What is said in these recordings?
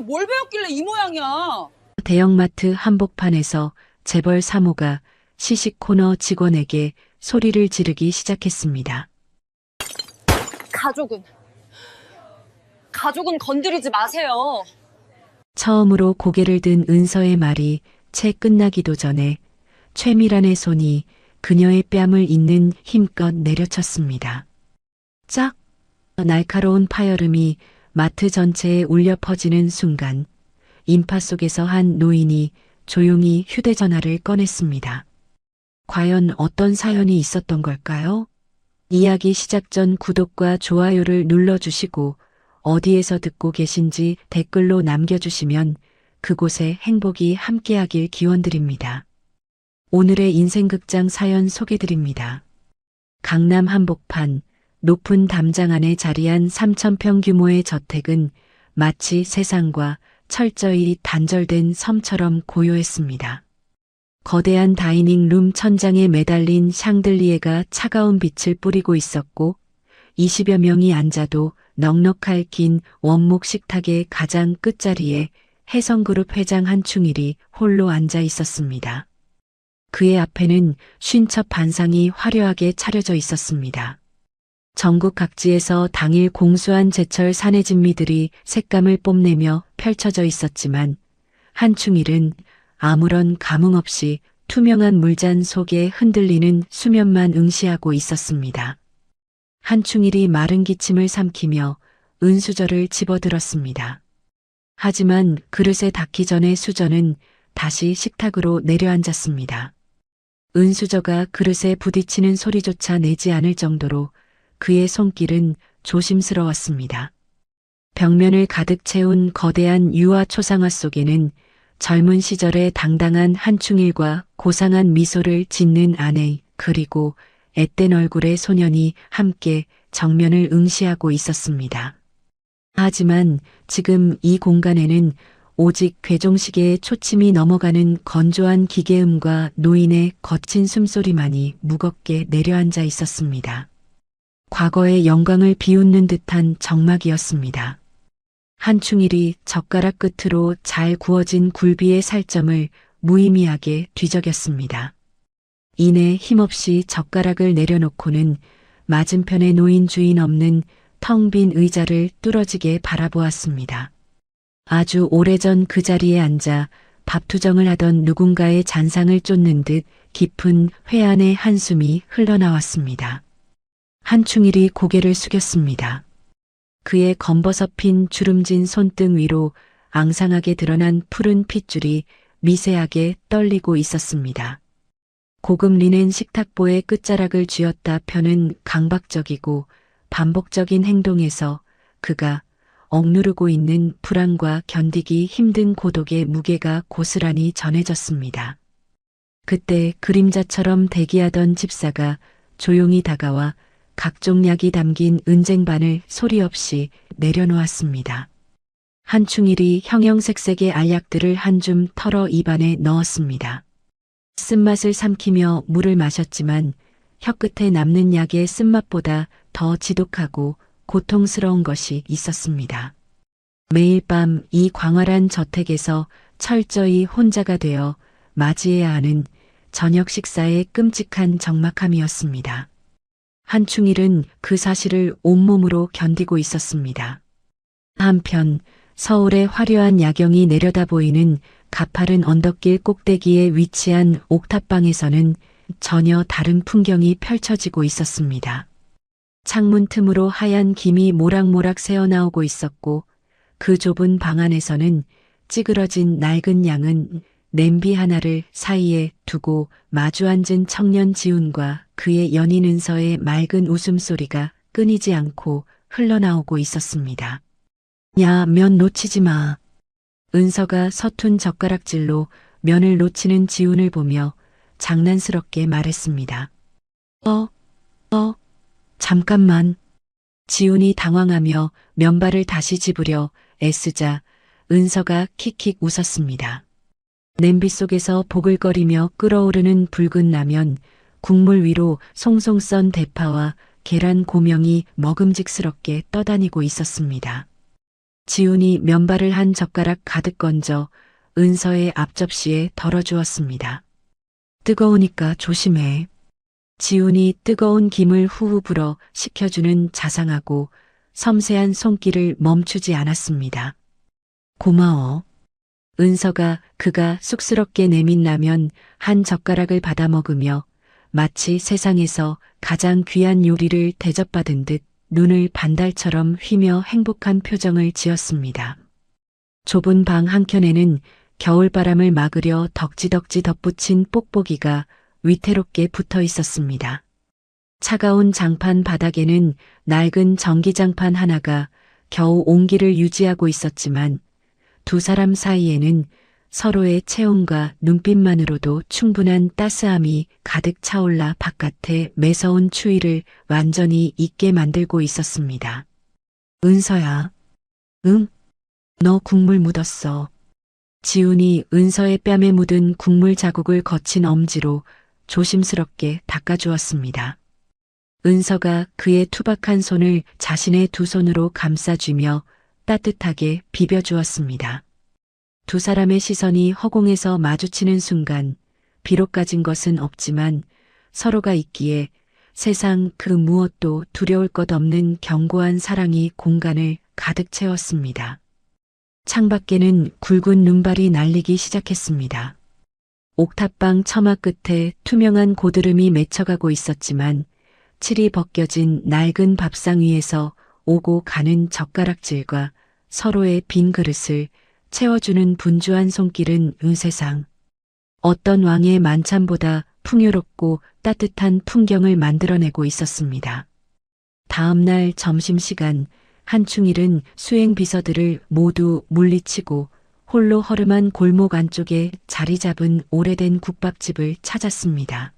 뭘 배웠길래 이 모양이야? 대형마트 한복판에서 재벌 사모가 시식 코너 직원에게 소리를 지르기 시작했습니다. 가족은, 가족은 건드리지 마세요. 처음으로 고개를 든 은서의 말이 채 끝나기도 전에 최미란의 손이 그녀의 뺨을 잇는 힘껏 내려쳤습니다. 짝! 날카로운 파열음이 마트 전체에 울려 퍼지는 순간 인파 속에서 한 노인이 조용히 휴대전화를 꺼냈습니다. 과연 어떤 사연이 있었던 걸까요? 이야기 시작 전 구독과 좋아요를 눌러주시고 어디에서 듣고 계신지 댓글로 남겨주시면 그곳에 행복이 함께하길 기원드립니다. 오늘의 인생극장 사연 소개드립니다. 강남 한복판 높은 담장 안에 자리한 3,000평 규모의 저택은 마치 세상과 철저히 단절된 섬처럼 고요했습니다. 거대한 다이닝룸 천장에 매달린 샹들리에가 차가운 빛을 뿌리고 있었고 20여 명이 앉아도 넉넉할 긴 원목 식탁의 가장 끝자리에 해성그룹 회장 한충일이 홀로 앉아 있었습니다. 그의 앞에는 쉰 첩 반상이 화려하게 차려져 있었습니다. 전국 각지에서 당일 공수한 제철 산해진미들이 색감을 뽐내며 펼쳐져 있었지만 한충일은 아무런 감흥 없이 투명한 물잔 속에 흔들리는 수면만 응시하고 있었습니다. 한충일이 마른 기침을 삼키며 은수저를 집어들었습니다. 하지만 그릇에 닿기 전에 수저는 다시 식탁으로 내려앉았습니다. 은수저가 그릇에 부딪히는 소리조차 내지 않을 정도로 그의 손길은 조심스러웠습니다. 벽면을 가득 채운 거대한 유화 초상화 속에는 젊은 시절의 당당한 한충일과 고상한 미소를 짓는 아내 그리고 앳된 얼굴의 소년이 함께 정면을 응시하고 있었습니다. 하지만 지금 이 공간에는 오직 괴종시계의 초침이 넘어가는 건조한 기계음과 노인의 거친 숨소리만이 무겁게 내려앉아 있었습니다. 과거의 영광을 비웃는 듯한 정막이었습니다. 한충일이 젓가락 끝으로 잘 구워진 굴비의 살점을 무의미하게 뒤적였습니다. 이내 힘없이 젓가락을 내려놓고는 맞은편에 놓인 주인 없는 텅 빈 의자를 뚫어지게 바라보았습니다. 아주 오래전 그 자리에 앉아 밥투정을 하던 누군가의 잔상을 쫓는 듯 깊은 회한의 한숨이 흘러나왔습니다. 한충일이 고개를 숙였습니다. 그의 검버섯핀 주름진 손등 위로 앙상하게 드러난 푸른 핏줄이 미세하게 떨리고 있었습니다. 고급 리넨 식탁보의 끝자락을 쥐었다 펴는 강박적이고 반복적인 행동에서 그가 억누르고 있는 불안과 견디기 힘든 고독의 무게가 고스란히 전해졌습니다. 그때 그림자처럼 대기하던 집사가 조용히 다가와 각종 약이 담긴 은쟁반을 소리 없이 내려놓았습니다. 한충일이 형형색색의 알약들을 한 줌 털어 입안에 넣었습니다. 쓴맛을 삼키며 물을 마셨지만 혀끝에 남는 약의 쓴맛보다 더 지독하고 고통스러운 것이 있었습니다. 매일 밤 이 광활한 저택에서 철저히 혼자가 되어 맞이해야 하는 저녁 식사의 끔찍한 적막함이었습니다. 한충일은 그 사실을 온몸으로 견디고 있었습니다. 한편 서울의 화려한 야경이 내려다 보이는 가파른 언덕길 꼭대기에 위치한 옥탑방에서는 전혀 다른 풍경이 펼쳐지고 있었습니다. 창문 틈으로 하얀 김이 모락모락 새어나오고 있었고 그 좁은 방 안에서는 찌그러진 낡은 양은 냄비 하나를 사이에 두고 마주 앉은 청년 지훈과 그의 연인 은서의 맑은 웃음소리가 끊이지 않고 흘러나오고 있었습니다. 야, 면 놓치지 마. 은서가 서툰 젓가락질로 면을 놓치는 지훈을 보며 장난스럽게 말했습니다. 잠깐만. 지훈이 당황하며 면발을 다시 집으려 애쓰자 은서가 킥킥 웃었습니다. 냄비 속에서 보글거리며 끓어오르는 붉은 라면, 국물 위로 송송 썬 대파와 계란 고명이 먹음직스럽게 떠다니고 있었습니다. 지훈이 면발을 한 젓가락 가득 건져 은서의 앞접시에 덜어주었습니다. 뜨거우니까 조심해. 지훈이 뜨거운 김을 후후 불어 식혀주는 자상하고 섬세한 손길을 멈추지 않았습니다. 고마워. 은서가 그가 쑥스럽게 내민 라면 한 젓가락을 받아 먹으며 마치 세상에서 가장 귀한 요리를 대접받은 듯 눈을 반달처럼 휘며 행복한 표정을 지었습니다. 좁은 방 한켠에는 겨울바람을 막으려 덕지덕지 덧붙인 뽁뽁이가 위태롭게 붙어 있었습니다. 차가운 장판 바닥에는 낡은 전기장판 하나가 겨우 온기를 유지하고 있었지만 두 사람 사이에는 서로의 체온과 눈빛만으로도 충분한 따스함이 가득 차올라 바깥의 매서운 추위를 완전히 잊게 만들고 있었습니다. 은서야. 응? 너 국물 묻었어. 지훈이 은서의 뺨에 묻은 국물 자국을 거친 엄지로 조심스럽게 닦아주었습니다. 은서가 그의 투박한 손을 자신의 두 손으로 감싸쥐며 따뜻하게 비벼주었습니다. 두 사람의 시선이 허공에서 마주치는 순간 비록 가진 것은 없지만 서로가 있기에 세상 그 무엇도 두려울 것 없는 견고한 사랑이 공간을 가득 채웠습니다. 창밖에는 굵은 눈발이 날리기 시작했습니다. 옥탑방 처마 끝에 투명한 고드름이 맺혀가고 있었지만 칠이 벗겨진 낡은 밥상 위에서 오고 가는 젓가락질과 서로의 빈 그릇을 채워주는 분주한 손길은 세상 어떤 왕의 만찬보다 풍요롭고 따뜻한 풍경을 만들어내고 있었습니다. 다음 날 점심시간 한충일은 수행 비서들을 모두 물리치고 홀로 허름한 골목 안쪽에 자리 잡은 오래된 국밥집을 찾았습니다.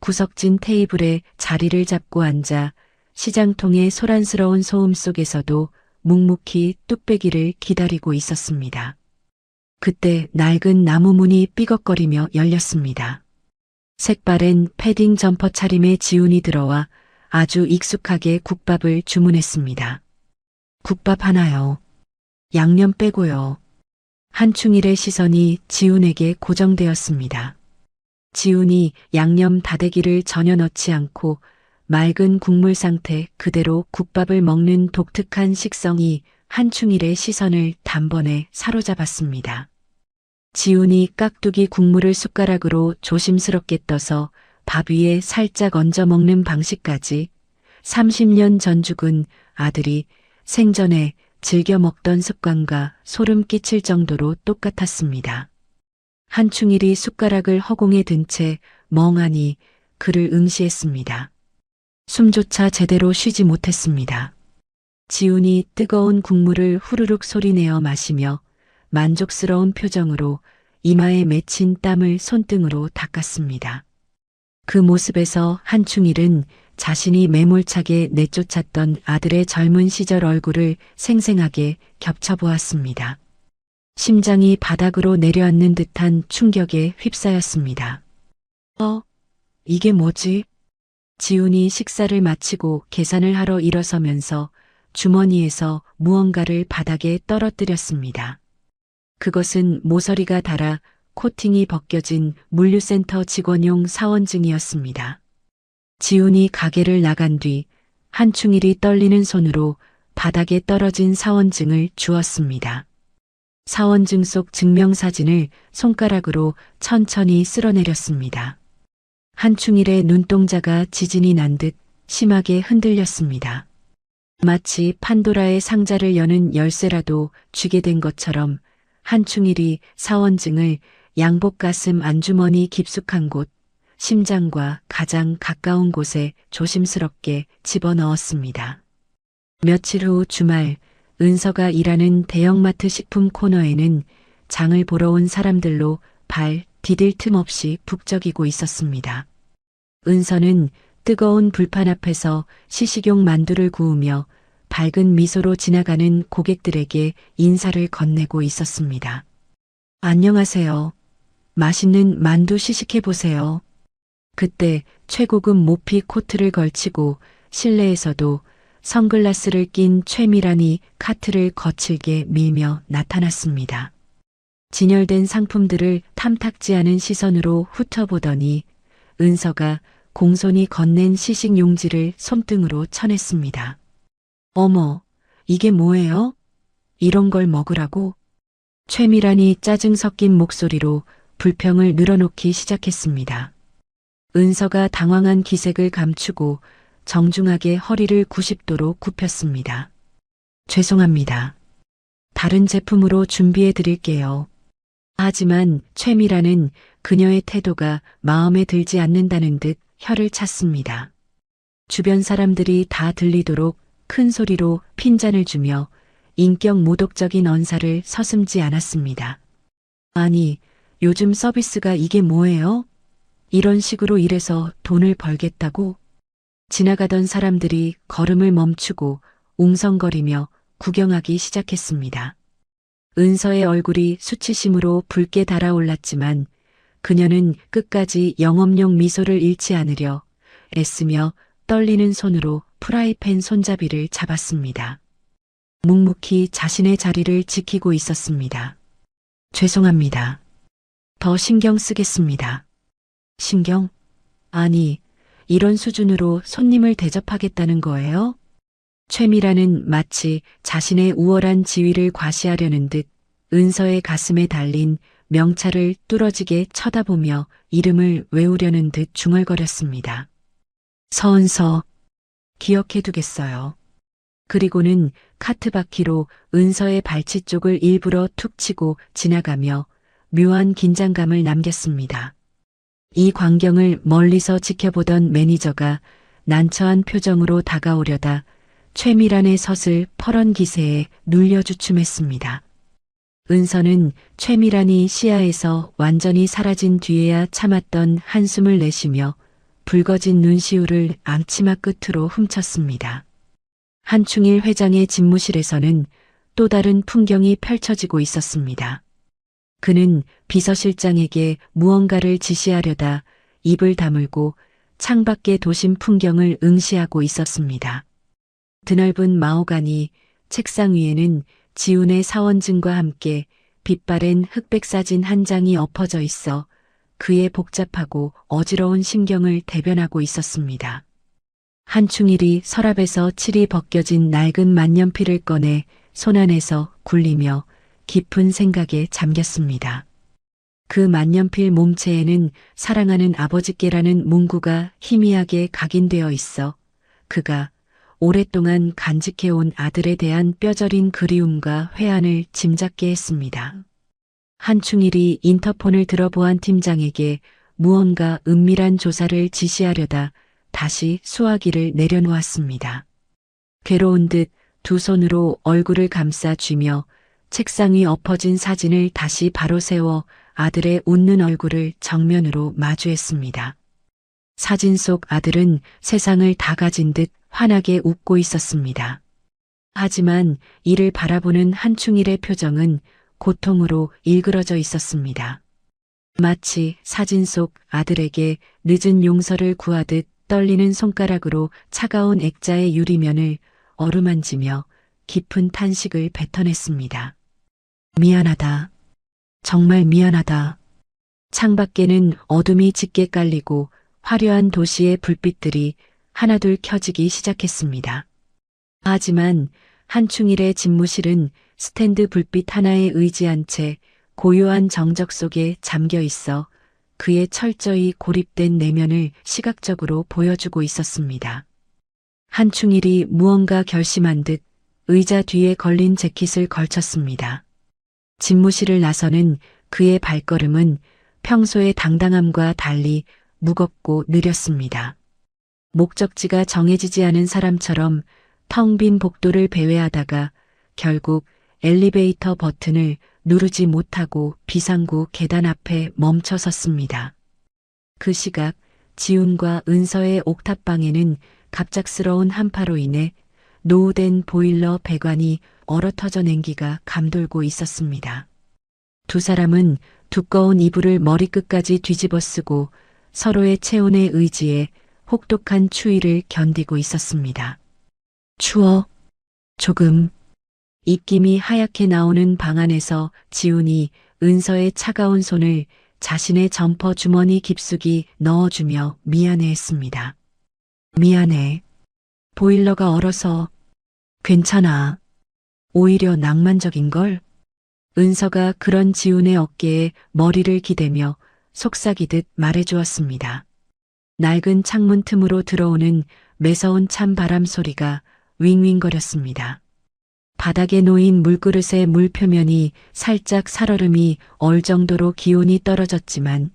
구석진 테이블에 자리를 잡고 앉아 시장통의 소란스러운 소음 속에서도 묵묵히 뚝배기를 기다리고 있었습니다. 그때 낡은 나무 문이 삐걱거리며 열렸습니다. 색바랜 패딩 점퍼 차림의 지훈이 들어와 아주 익숙하게 국밥을 주문했습니다. 국밥 하나요. 양념 빼고요. 한충일의 시선이 지훈에게 고정되었습니다. 지훈이 양념 다대기를 전혀 넣지 않고 맑은 국물 상태 그대로 국밥을 먹는 독특한 식성이 한충일의 시선을 단번에 사로잡았습니다. 지훈이 깍두기 국물을 숟가락으로 조심스럽게 떠서 밥 위에 살짝 얹어 먹는 방식까지 30년 전 죽은 아들이 생전에 즐겨 먹던 습관과 소름 끼칠 정도로 똑같았습니다. 한충일이 숟가락을 허공에 든 채 멍하니 그를 응시했습니다. 숨조차 제대로 쉬지 못했습니다. 지훈이 뜨거운 국물을 후루룩 소리내어 마시며 만족스러운 표정으로 이마에 맺힌 땀을 손등으로 닦았습니다. 그 모습에서 한충일은 자신이 매몰차게 내쫓았던 아들의 젊은 시절 얼굴을 생생하게 겹쳐보았습니다. 심장이 바닥으로 내려앉는 듯한 충격에 휩싸였습니다. 이게 뭐지? 지훈이 식사를 마치고 계산을 하러 일어서면서 주머니에서 무언가를 바닥에 떨어뜨렸습니다. 그것은 모서리가 닳아 코팅이 벗겨진 물류센터 직원용 사원증이었습니다. 지훈이 가게를 나간 뒤 한충일이 떨리는 손으로 바닥에 떨어진 사원증을 주었습니다. 사원증 속 증명사진을 손가락으로 천천히 쓸어내렸습니다. 한충일의 눈동자가 지진이 난 듯 심하게 흔들렸습니다. 마치 판도라의 상자를 여는 열쇠라도 쥐게 된 것처럼 한충일이 사원증을 양복 가슴 안주머니 깊숙한 곳, 심장과 가장 가까운 곳에 조심스럽게 집어넣었습니다. 며칠 후 주말, 은서가 일하는 대형마트 식품 코너에는 장을 보러 온 사람들로 발 디딜 틈 없이 북적이고 있었습니다. 은서는 뜨거운 불판 앞에서 시식용 만두를 구우며 밝은 미소로 지나가는 고객들에게 인사를 건네고 있었습니다. 안녕하세요. 맛있는 만두 시식해보세요. 그때 최고급 모피 코트를 걸치고 실내에서도 선글라스를 낀 최미란이 카트를 거칠게 밀며 나타났습니다. 진열된 상품들을 탐탁지 않은 시선으로 훑어보더니 은서가 공손히 건넨 시식 용지를 손등으로 쳐냈습니다. 어머, 이게 뭐예요? 이런 걸 먹으라고? 최미란이 짜증 섞인 목소리로 불평을 늘어놓기 시작했습니다. 은서가 당황한 기색을 감추고 정중하게 허리를 90도로 굽혔습니다. 죄송합니다. 다른 제품으로 준비해 드릴게요. 하지만 최미란은 그녀의 태도가 마음에 들지 않는다는 듯 혀를 찼습니다. 주변 사람들이 다 들리도록 큰 소리로 핀잔을 주며 인격 모독적인 언사를 서슴지 않았습니다. 아니, 요즘 서비스가 이게 뭐예요? 이런 식으로 일해서 돈을 벌겠다고? 지나가던 사람들이 걸음을 멈추고 웅성거리며 구경하기 시작했습니다. 은서의 얼굴이 수치심으로 붉게 달아올랐지만 그녀는 끝까지 영업용 미소를 잃지 않으려 애쓰며 떨리는 손으로 프라이팬 손잡이를 잡았습니다. 묵묵히 자신의 자리를 지키고 있었습니다. 죄송합니다. 더 신경 쓰겠습니다. 신경? 아니, 이런 수준으로 손님을 대접하겠다는 거예요? 최미라는 마치 자신의 우월한 지위를 과시하려는 듯 은서의 가슴에 달린 명찰을 뚫어지게 쳐다보며 이름을 외우려는 듯 중얼거렸습니다. 서은서, 기억해두겠어요. 그리고는 카트 바퀴로 은서의 발치 쪽을 일부러 툭 치고 지나가며 묘한 긴장감을 남겼습니다. 이 광경을 멀리서 지켜보던 매니저가 난처한 표정으로 다가오려다 최미란의 섯을 퍼런 기세에 눌려 주춤했습니다. 은서는 최미란이 시야에서 완전히 사라진 뒤에야 참았던 한숨을 내쉬며 붉어진 눈시울을 앞치마 끝으로 훔쳤습니다. 한충일 회장의 집무실에서는 또 다른 풍경이 펼쳐지고 있었습니다. 그는 비서실장에게 무언가를 지시하려다 입을 다물고 창밖의 도심 풍경을 응시하고 있었습니다. 드넓은 마호가니 책상 위에는 지훈의 사원증과 함께 빛바랜 흑백 사진 한 장이 엎어져 있어 그의 복잡하고 어지러운 심경을 대변하고 있었습니다. 한충일이 서랍에서 칠이 벗겨진 낡은 만년필을 꺼내 손안에서 굴리며 깊은 생각에 잠겼습니다. 그 만년필 몸체에는 사랑하는 아버지께라는 문구가 희미하게 각인되어 있어 그가 오랫동안 간직해온 아들에 대한 뼈저린 그리움과 회한을 짐작게 했습니다. 한충일이 인터폰을 들어보안 팀장에게 무언가 은밀한 조사를 지시하려다 다시 수화기를 내려놓았습니다. 괴로운 듯 두 손으로 얼굴을 감싸 쥐며 책상 위 엎어진 사진을 다시 바로 세워 아들의 웃는 얼굴을 정면으로 마주했습니다. 사진 속 아들은 세상을 다 가진 듯 환하게 웃고 있었습니다. 하지만 이를 바라보는 한충일의 표정은 고통으로 일그러져 있었습니다. 마치 사진 속 아들에게 늦은 용서를 구하듯 떨리는 손가락으로 차가운 액자의 유리면을 어루만지며 깊은 탄식을 뱉어냈습니다. 미안하다. 정말 미안하다. 창밖에는 어둠이 짙게 깔리고 화려한 도시의 불빛들이 하나둘 켜지기 시작했습니다. 하지만 한충일의 집무실은 스탠드 불빛 하나에 의지한 채 고요한 정적 속에 잠겨 있어 그의 철저히 고립된 내면을 시각적으로 보여주고 있었습니다. 한충일이 무언가 결심한 듯 의자 뒤에 걸린 재킷을 걸쳤습니다. 집무실을 나서는 그의 발걸음은 평소의 당당함과 달리 무겁고 느렸습니다. 목적지가 정해지지 않은 사람처럼 텅 빈 복도를 배회하다가 결국 엘리베이터 버튼을 누르지 못하고 비상구 계단 앞에 멈춰 섰습니다. 그 시각 지훈과 은서의 옥탑방에는 갑작스러운 한파로 인해 노후된 보일러 배관이 얼어터져 냉기가 감돌고 있었습니다. 두 사람은 두꺼운 이불을 머리끝까지 뒤집어 쓰고 서로의 체온에 의지해 혹독한 추위를 견디고 있었습니다. 추워. 조금. 입김이 하얗게 나오는 방 안에서 지훈이 은서의 차가운 손을 자신의 점퍼 주머니 깊숙이 넣어주며 미안해했습니다. 미안해. 보일러가 얼어서. 괜찮아. 오히려 낭만적인걸? 은서가 그런 지훈의 어깨에 머리를 기대며 속삭이듯 말해주었습니다. 낡은 창문 틈으로 들어오는 매서운 찬바람 소리가 윙윙거렸습니다. 바닥에 놓인 물그릇의 물 표면이 살짝 살얼음이 얼 정도로 기온이 떨어졌지만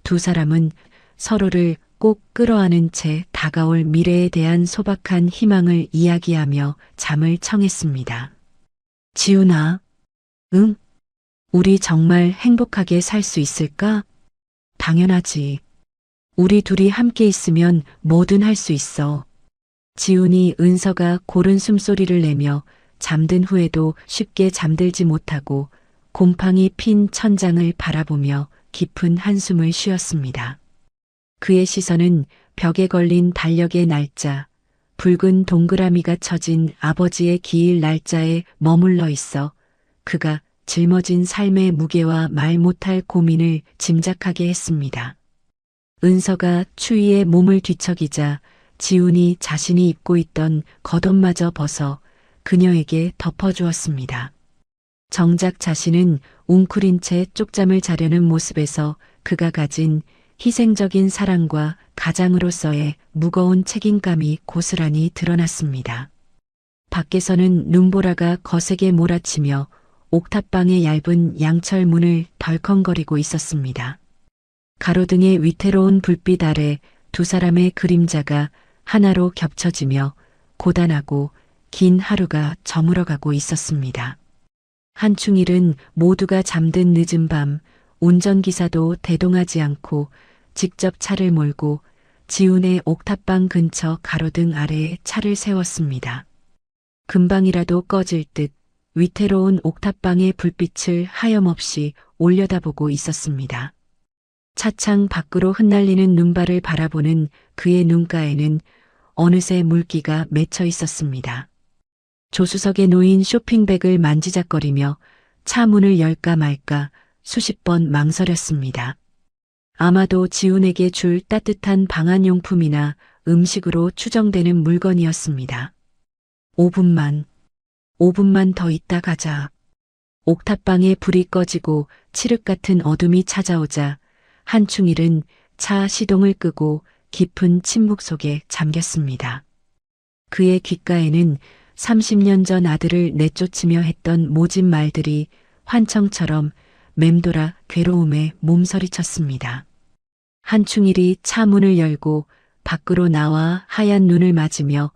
두 사람은 서로를 꼭 끌어안은 채 다가올 미래에 대한 소박한 희망을 이야기하며 잠을 청했습니다. 지훈아, 응? 우리 정말 행복하게 살 수 있을까? 당연하지. 우리 둘이 함께 있으면 뭐든 할 수 있어. 지훈이 은서가 고른 숨소리를 내며 잠든 후에도 쉽게 잠들지 못하고 곰팡이 핀 천장을 바라보며 깊은 한숨을 쉬었습니다. 그의 시선은 벽에 걸린 달력의 날짜, 붉은 동그라미가 쳐진 아버지의 기일 날짜에 머물러 있어 그가 짊어진 삶의 무게와 말 못할 고민을 짐작하게 했습니다. 은서가 추위에 몸을 뒤척이자 지훈이 자신이 입고 있던 겉옷마저 벗어 그녀에게 덮어주었습니다. 정작 자신은 웅크린 채 쪽잠을 자려는 모습에서 그가 가진 희생적인 사랑과 가장으로서의 무거운 책임감이 고스란히 드러났습니다. 밖에서는 눈보라가 거세게 몰아치며 옥탑방의 얇은 양철 문을 덜컹거리고 있었습니다. 가로등의 위태로운 불빛 아래 두 사람의 그림자가 하나로 겹쳐지며 고단하고 긴 하루가 저물어가고 있었습니다. 한충일은 모두가 잠든 늦은 밤 운전기사도 대동하지 않고 직접 차를 몰고 지훈의 옥탑방 근처 가로등 아래에 차를 세웠습니다. 금방이라도 꺼질 듯 위태로운 옥탑방의 불빛을 하염없이 올려다보고 있었습니다. 차창 밖으로 흩날리는 눈발을 바라보는 그의 눈가에는 어느새 물기가 맺혀 있었습니다. 조수석에 놓인 쇼핑백을 만지작거리며 차 문을 열까 말까 수십 번 망설였습니다. 아마도 지훈에게 줄 따뜻한 방한용품이나 음식으로 추정되는 물건이었습니다. 5분만 더 있다 가자. 옥탑방에 불이 꺼지고 칠흑 같은 어둠이 찾아오자 한충일은 차 시동을 끄고 깊은 침묵 속에 잠겼습니다. 그의 귓가에는 30년 전 아들을 내쫓으며 했던 모진 말들이 환청처럼 맴돌아 괴로움에 몸서리쳤습니다. 한충일이 차 문을 열고 밖으로 나와 하얀 눈을 맞으며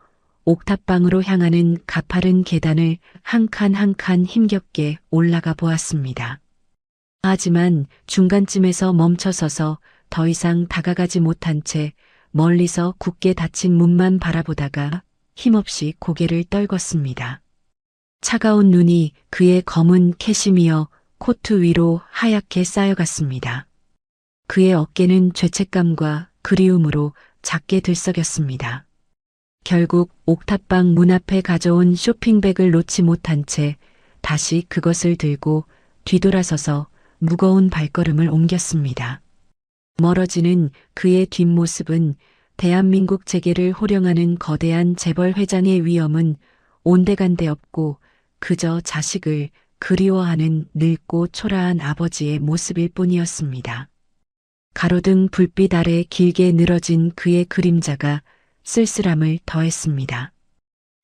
옥탑방으로 향하는 가파른 계단을 한 칸 한 칸 힘겹게 올라가 보았습니다. 하지만 중간쯤에서 멈춰서서 더 이상 다가가지 못한 채 멀리서 굳게 닫힌 문만 바라보다가 힘없이 고개를 떨궜습니다. 차가운 눈이 그의 검은 캐시미어 코트 위로 하얗게 쌓여갔습니다. 그의 어깨는 죄책감과 그리움으로 작게 들썩였습니다. 결국 옥탑방 문 앞에 가져온 쇼핑백을 놓지 못한 채 다시 그것을 들고 뒤돌아서서 무거운 발걸음을 옮겼습니다. 멀어지는 그의 뒷모습은 대한민국 재계를 호령하는 거대한 재벌 회장의 위엄은 온데간데 없고 그저 자식을 그리워하는 늙고 초라한 아버지의 모습일 뿐이었습니다. 가로등 불빛 아래 길게 늘어진 그의 그림자가 쓸쓸함을 더했습니다.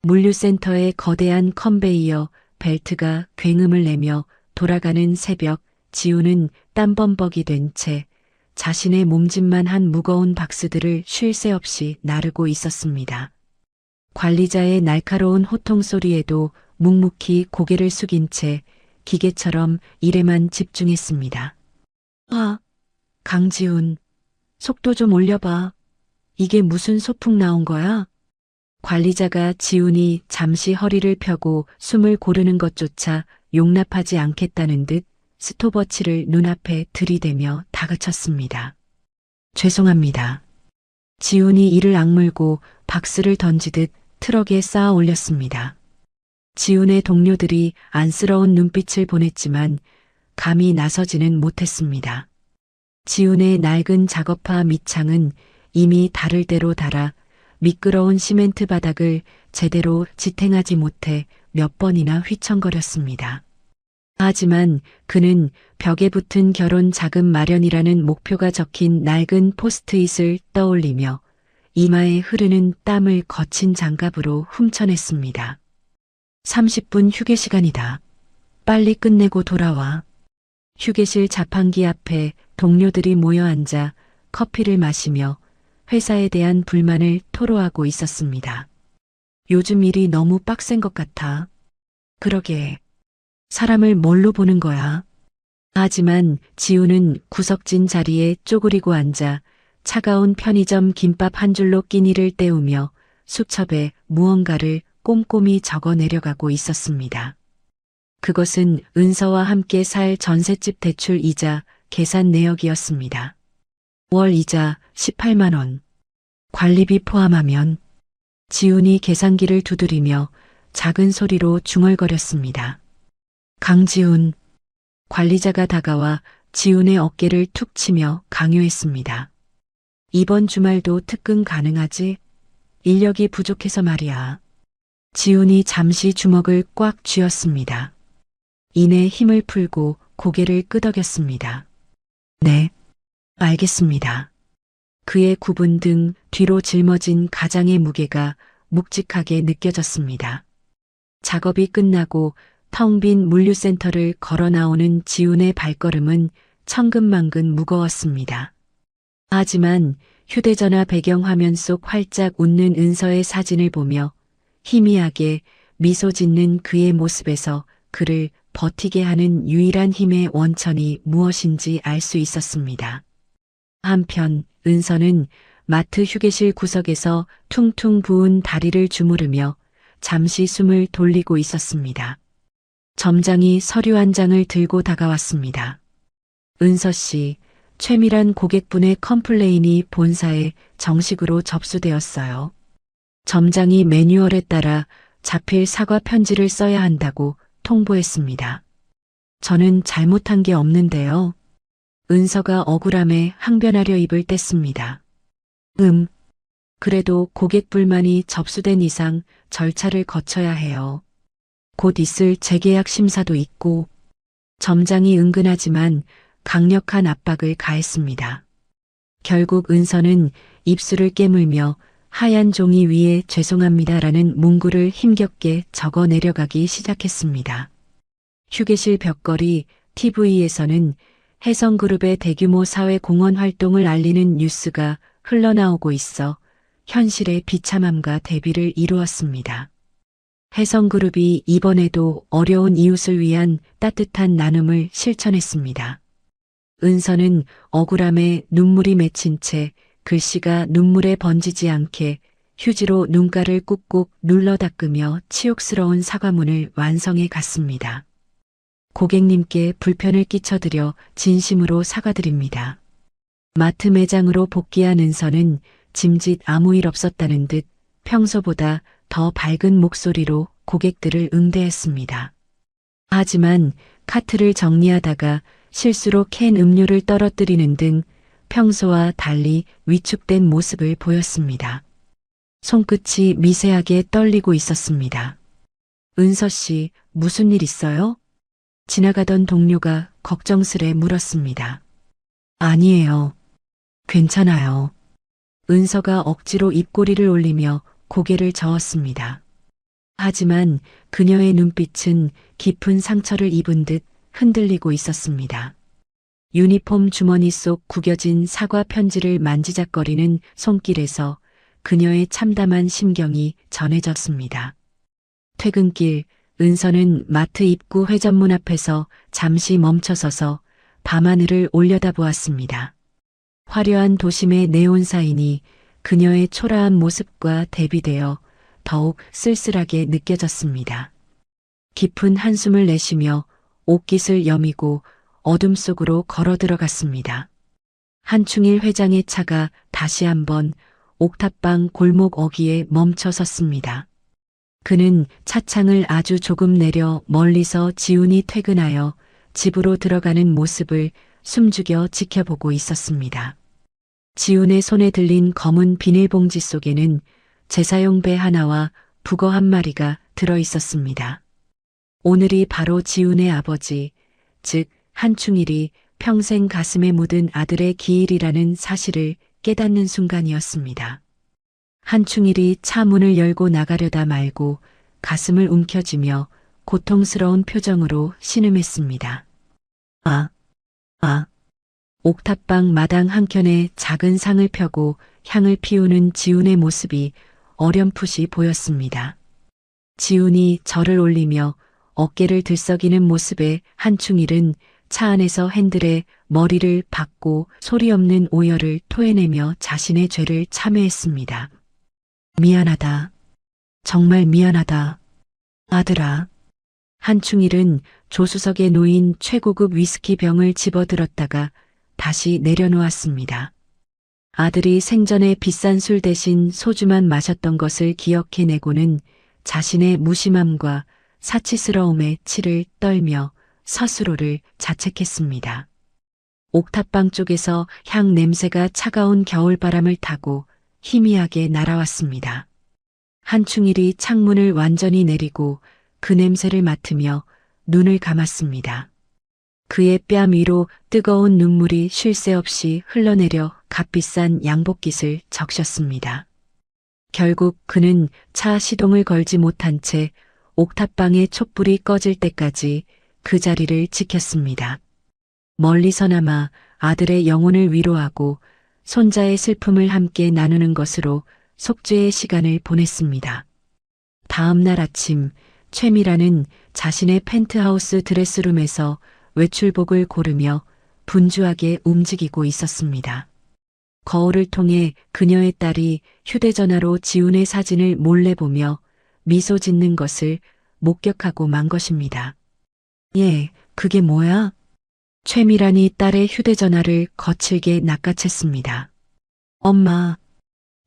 물류센터의 거대한 컨베이어 벨트가 굉음을 내며 돌아가는 새벽, 지훈은 땀범벅이 된 채 자신의 몸짓만 한 무거운 박스들을 쉴 새 없이 나르고 있었습니다. 관리자의 날카로운 호통 소리에도 묵묵히 고개를 숙인 채 기계처럼 일에만 집중했습니다. 강지훈, 속도 좀 올려봐. 이게 무슨 소풍 나온 거야? 관리자가 지훈이 잠시 허리를 펴고 숨을 고르는 것조차 용납하지 않겠다는 듯 스톱워치를 눈앞에 들이대며 다그쳤습니다. 죄송합니다. 지훈이 이를 악물고 박스를 던지듯 트럭에 쌓아 올렸습니다. 지훈의 동료들이 안쓰러운 눈빛을 보냈지만 감히 나서지는 못했습니다. 지훈의 낡은 작업화 밑창은 이미 닳을 대로 닳아 미끄러운 시멘트 바닥을 제대로 지탱하지 못해 몇 번이나 휘청거렸습니다. 하지만 그는 벽에 붙은 결혼 자금 마련이라는 목표가 적힌 낡은 포스트잇을 떠올리며 이마에 흐르는 땀을 거친 장갑으로 훔쳐냈습니다. 30분 휴게 시간이다. 빨리 끝내고 돌아와. 휴게실 자판기 앞에 동료들이 모여 앉아 커피를 마시며 회사에 대한 불만을 토로하고 있었습니다. 요즘 일이 너무 빡센 것 같아. 그러게. 사람을 뭘로 보는 거야? 하지만 지우는 구석진 자리에 쪼그리고 앉아 차가운 편의점 김밥 한 줄로 끼니를 때우며 수첩에 무언가를 꼼꼼히 적어 내려가고 있었습니다. 그것은 은서와 함께 살 전셋집 대출 이자 계산 내역이었습니다. 월 이자 18만 원. 관리비 포함하면 지훈이 계산기를 두드리며 작은 소리로 중얼거렸습니다. 강지훈. 관리자가 다가와 지훈의 어깨를 툭 치며 강요했습니다. 이번 주말도 특근 가능하지? 인력이 부족해서 말이야. 지훈이 잠시 주먹을 꽉 쥐었습니다. 이내 힘을 풀고 고개를 끄덕였습니다. 네, 알겠습니다. 그의 굽은 등 뒤로 짊어진 가장의 무게가 묵직하게 느껴졌습니다. 작업이 끝나고 텅 빈 물류센터를 걸어 나오는 지훈의 발걸음은 천근만근 무거웠습니다. 하지만 휴대전화 배경화면 속 활짝 웃는 은서의 사진을 보며 희미하게 미소 짓는 그의 모습에서 그를 버티게 하는 유일한 힘의 원천이 무엇인지 알 수 있었습니다. 한편 은서는 마트 휴게실 구석에서 퉁퉁 부은 다리를 주무르며 잠시 숨을 돌리고 있었습니다. 점장이 서류 한 장을 들고 다가왔습니다. 은서 씨, 최밀한 고객분의 컴플레인이 본사에 정식으로 접수되었어요. 점장이 매뉴얼에 따라 자필 사과 편지를 써야 한다고 통보했습니다. 저는 잘못한 게 없는데요. 은서가 억울함에 항변하려 입을 뗐습니다. 그래도 고객 불만이 접수된 이상 절차를 거쳐야 해요. 곧 있을 재계약 심사도 있고. 점장이 은근하지만 강력한 압박을 가했습니다. 결국 은서는 입술을 깨물며 하얀 종이 위에 죄송합니다라는 문구를 힘겹게 적어 내려가기 시작했습니다. 휴게실 벽걸이 TV에서는 혜성그룹의 대규모 사회 공헌 활동을 알리는 뉴스가 흘러나오고 있어 현실의 비참함과 대비를 이루었습니다. 혜성그룹이 이번에도 어려운 이웃을 위한 따뜻한 나눔을 실천했습니다. 은서는 억울함에 눈물이 맺힌 채 글씨가 눈물에 번지지 않게 휴지로 눈가를 꾹꾹 눌러 닦으며 치욕스러운 사과문을 완성해 갔습니다. 고객님께 불편을 끼쳐드려 진심으로 사과드립니다. 마트 매장으로 복귀한 은서는 짐짓 아무 일 없었다는 듯 평소보다 더 밝은 목소리로 고객들을 응대했습니다. 하지만 카트를 정리하다가 실수로 캔 음료를 떨어뜨리는 등 평소와 달리 위축된 모습을 보였습니다. 손끝이 미세하게 떨리고 있었습니다. 은서 씨, 무슨 일 있어요? 지나가던 동료가 걱정스레 물었습니다. 아니에요. 괜찮아요. 은서가 억지로 입꼬리를 올리며 고개를 저었습니다. 하지만 그녀의 눈빛은 깊은 상처를 입은 듯 흔들리고 있었습니다. 유니폼 주머니 속 구겨진 사과 편지를 만지작거리는 손길에서 그녀의 참담한 심경이 전해졌습니다. 퇴근길 은서는 마트 입구 회전문 앞에서 잠시 멈춰서서 밤하늘을 올려다보았습니다. 화려한 도심의 네온사인이 그녀의 초라한 모습과 대비되어 더욱 쓸쓸하게 느껴졌습니다. 깊은 한숨을 내쉬며 옷깃을 여미고 어둠 속으로 걸어 들어갔습니다. 한충일 회장의 차가 다시 한번 옥탑방 골목 어귀에 멈춰 섰습니다. 그는 차창을 아주 조금 내려 멀리서 지훈이 퇴근하여 집으로 들어가는 모습을 숨죽여 지켜보고 있었습니다. 지훈의 손에 들린 검은 비닐봉지 속에는 제사용 배 하나와 북어 한 마리가 들어 있었습니다. 오늘이 바로 지훈의 아버지, 즉 한충일이 평생 가슴에 묻은 아들의 기일이라는 사실을 깨닫는 순간이었습니다. 한충일이 차 문을 열고 나가려다 말고 가슴을 움켜쥐며 고통스러운 표정으로 신음했습니다. 옥탑방 마당 한켠에 작은 상을 펴고 향을 피우는 지훈의 모습이 어렴풋이 보였습니다. 지훈이 절을 올리며 어깨를 들썩이는 모습에 한충일은 차 안에서 핸들에 머리를 박고 소리 없는 오열을 토해내며 자신의 죄를 참회했습니다. 미안하다. 정말 미안하다. 아들아. 한충일은 조수석에 놓인 최고급 위스키 병을 집어들었다가 다시 내려놓았습니다. 아들이 생전에 비싼 술 대신 소주만 마셨던 것을 기억해내고는 자신의 무심함과 사치스러움에 치를 떨며 스스로를 자책했습니다. 옥탑방 쪽에서 향 냄새가 차가운 겨울바람을 타고 희미하게 날아왔습니다. 한충일이 창문을 완전히 내리고 그 냄새를 맡으며 눈을 감았습니다. 그의 뺨 위로 뜨거운 눈물이 쉴 새 없이 흘러내려 값비싼 양복깃을 적셨습니다. 결국 그는 차 시동을 걸지 못한 채 옥탑방의 촛불이 꺼질 때까지 그 자리를 지켰습니다. 멀리서나마 아들의 영혼을 위로하고 손자의 슬픔을 함께 나누는 것으로 속죄의 시간을 보냈습니다. 다음 날 아침 최미라는 자신의 펜트하우스 드레스룸에서 외출복을 고르며 분주하게 움직이고 있었습니다. 거울을 통해 그녀의 딸이 휴대전화로 지훈의 사진을 몰래 보며 미소 짓는 것을 목격하고 만 것입니다. 그게 뭐야? 최미란이 딸의 휴대전화를 거칠게 낚아챘습니다. 엄마,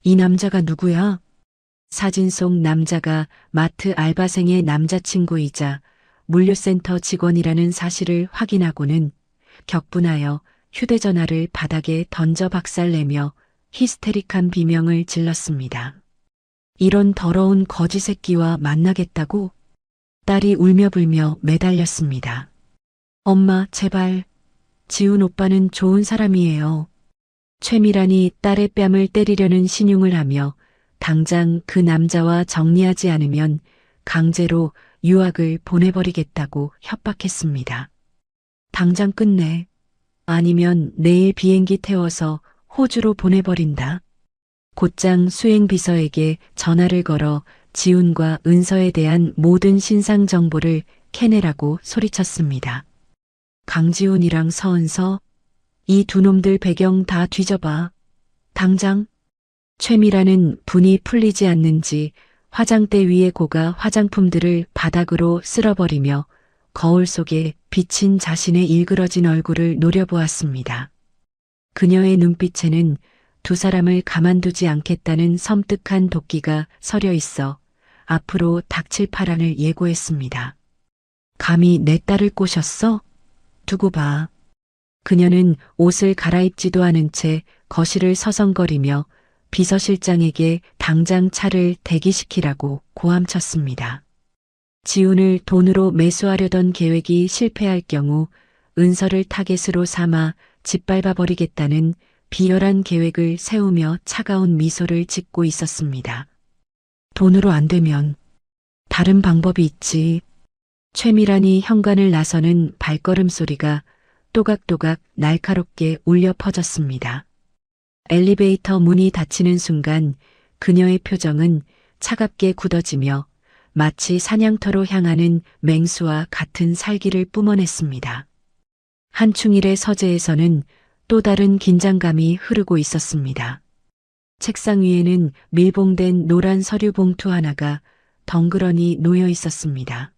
이 남자가 누구야? 사진 속 남자가 마트 알바생의 남자친구이자 물류센터 직원이라는 사실을 확인하고는 격분하여 휴대전화를 바닥에 던져 박살내며 히스테릭한 비명을 질렀습니다. 이런 더러운 거지 새끼와 만나겠다고? 딸이 울며 불며 매달렸습니다. 엄마, 제발. 지훈 오빠는 좋은 사람이에요. 최미란이 딸의 뺨을 때리려는 신용을 하며 당장 그 남자와 정리하지 않으면 강제로 유학을 보내버리겠다고 협박했습니다. 당장 끝내. 아니면 내일 비행기 태워서 호주로 보내버린다. 곧장 수행비서에게 전화를 걸어 지훈과 은서에 대한 모든 신상 정보를 캐내라고 소리쳤습니다. 강지훈이랑 서은서, 이 두 놈들 배경 다 뒤져봐. 당장. 최미라는 분이 풀리지 않는지 화장대 위에 고가 화장품들을 바닥으로 쓸어버리며 거울 속에 비친 자신의 일그러진 얼굴을 노려보았습니다. 그녀의 눈빛에는 두 사람을 가만두지 않겠다는 섬뜩한 도끼가 서려 있어 앞으로 닥칠 파란을 예고했습니다. 감히 내 딸을 꼬셨어? 두고 봐. 그녀는 옷을 갈아입지도 않은 채 거실을 서성거리며 비서실장에게 당장 차를 대기시키라고 고함쳤습니다. 지훈을 돈으로 매수하려던 계획이 실패할 경우 은서를 타겟으로 삼아 짓밟아버리겠다는 비열한 계획을 세우며 차가운 미소를 짓고 있었습니다. 돈으로 안 되면 다른 방법이 있지. 최미란이 현관을 나서는 발걸음 소리가 또각또각 날카롭게 울려 퍼졌습니다. 엘리베이터 문이 닫히는 순간 그녀의 표정은 차갑게 굳어지며 마치 사냥터로 향하는 맹수와 같은 살기를 뿜어냈습니다. 한충일의 서재에서는 또 다른 긴장감이 흐르고 있었습니다. 책상 위에는 밀봉된 노란 서류 봉투 하나가 덩그러니 놓여 있었습니다.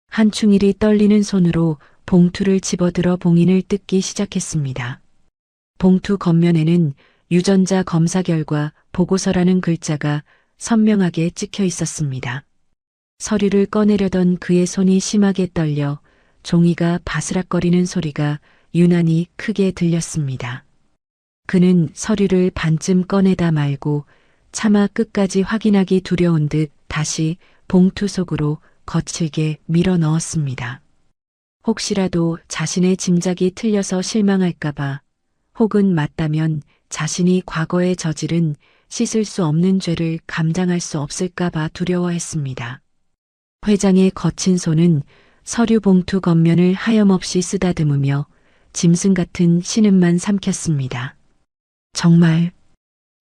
한충일이 떨리는 손으로 봉투를 집어들어 봉인을 뜯기 시작했습니다. 봉투 겉면에는 유전자 검사 결과 보고서라는 글자가 선명하게 찍혀 있었습니다. 서류를 꺼내려던 그의 손이 심하게 떨려 종이가 바스락거리는 소리가 유난히 크게 들렸습니다. 그는 서류를 반쯤 꺼내다 말고 차마 끝까지 확인하기 두려운 듯 다시 봉투 속으로 거칠게 밀어 넣었습니다. 혹시라도 자신의 짐작이 틀려서 실망할까봐, 혹은 맞다면 자신이 과거에 저지른 씻을 수 없는 죄를 감당할 수 없을까봐 두려워했습니다. 회장의 거친 손은 서류 봉투 겉면을 하염없이 쓰다듬으며 짐승 같은 신음만 삼켰습니다.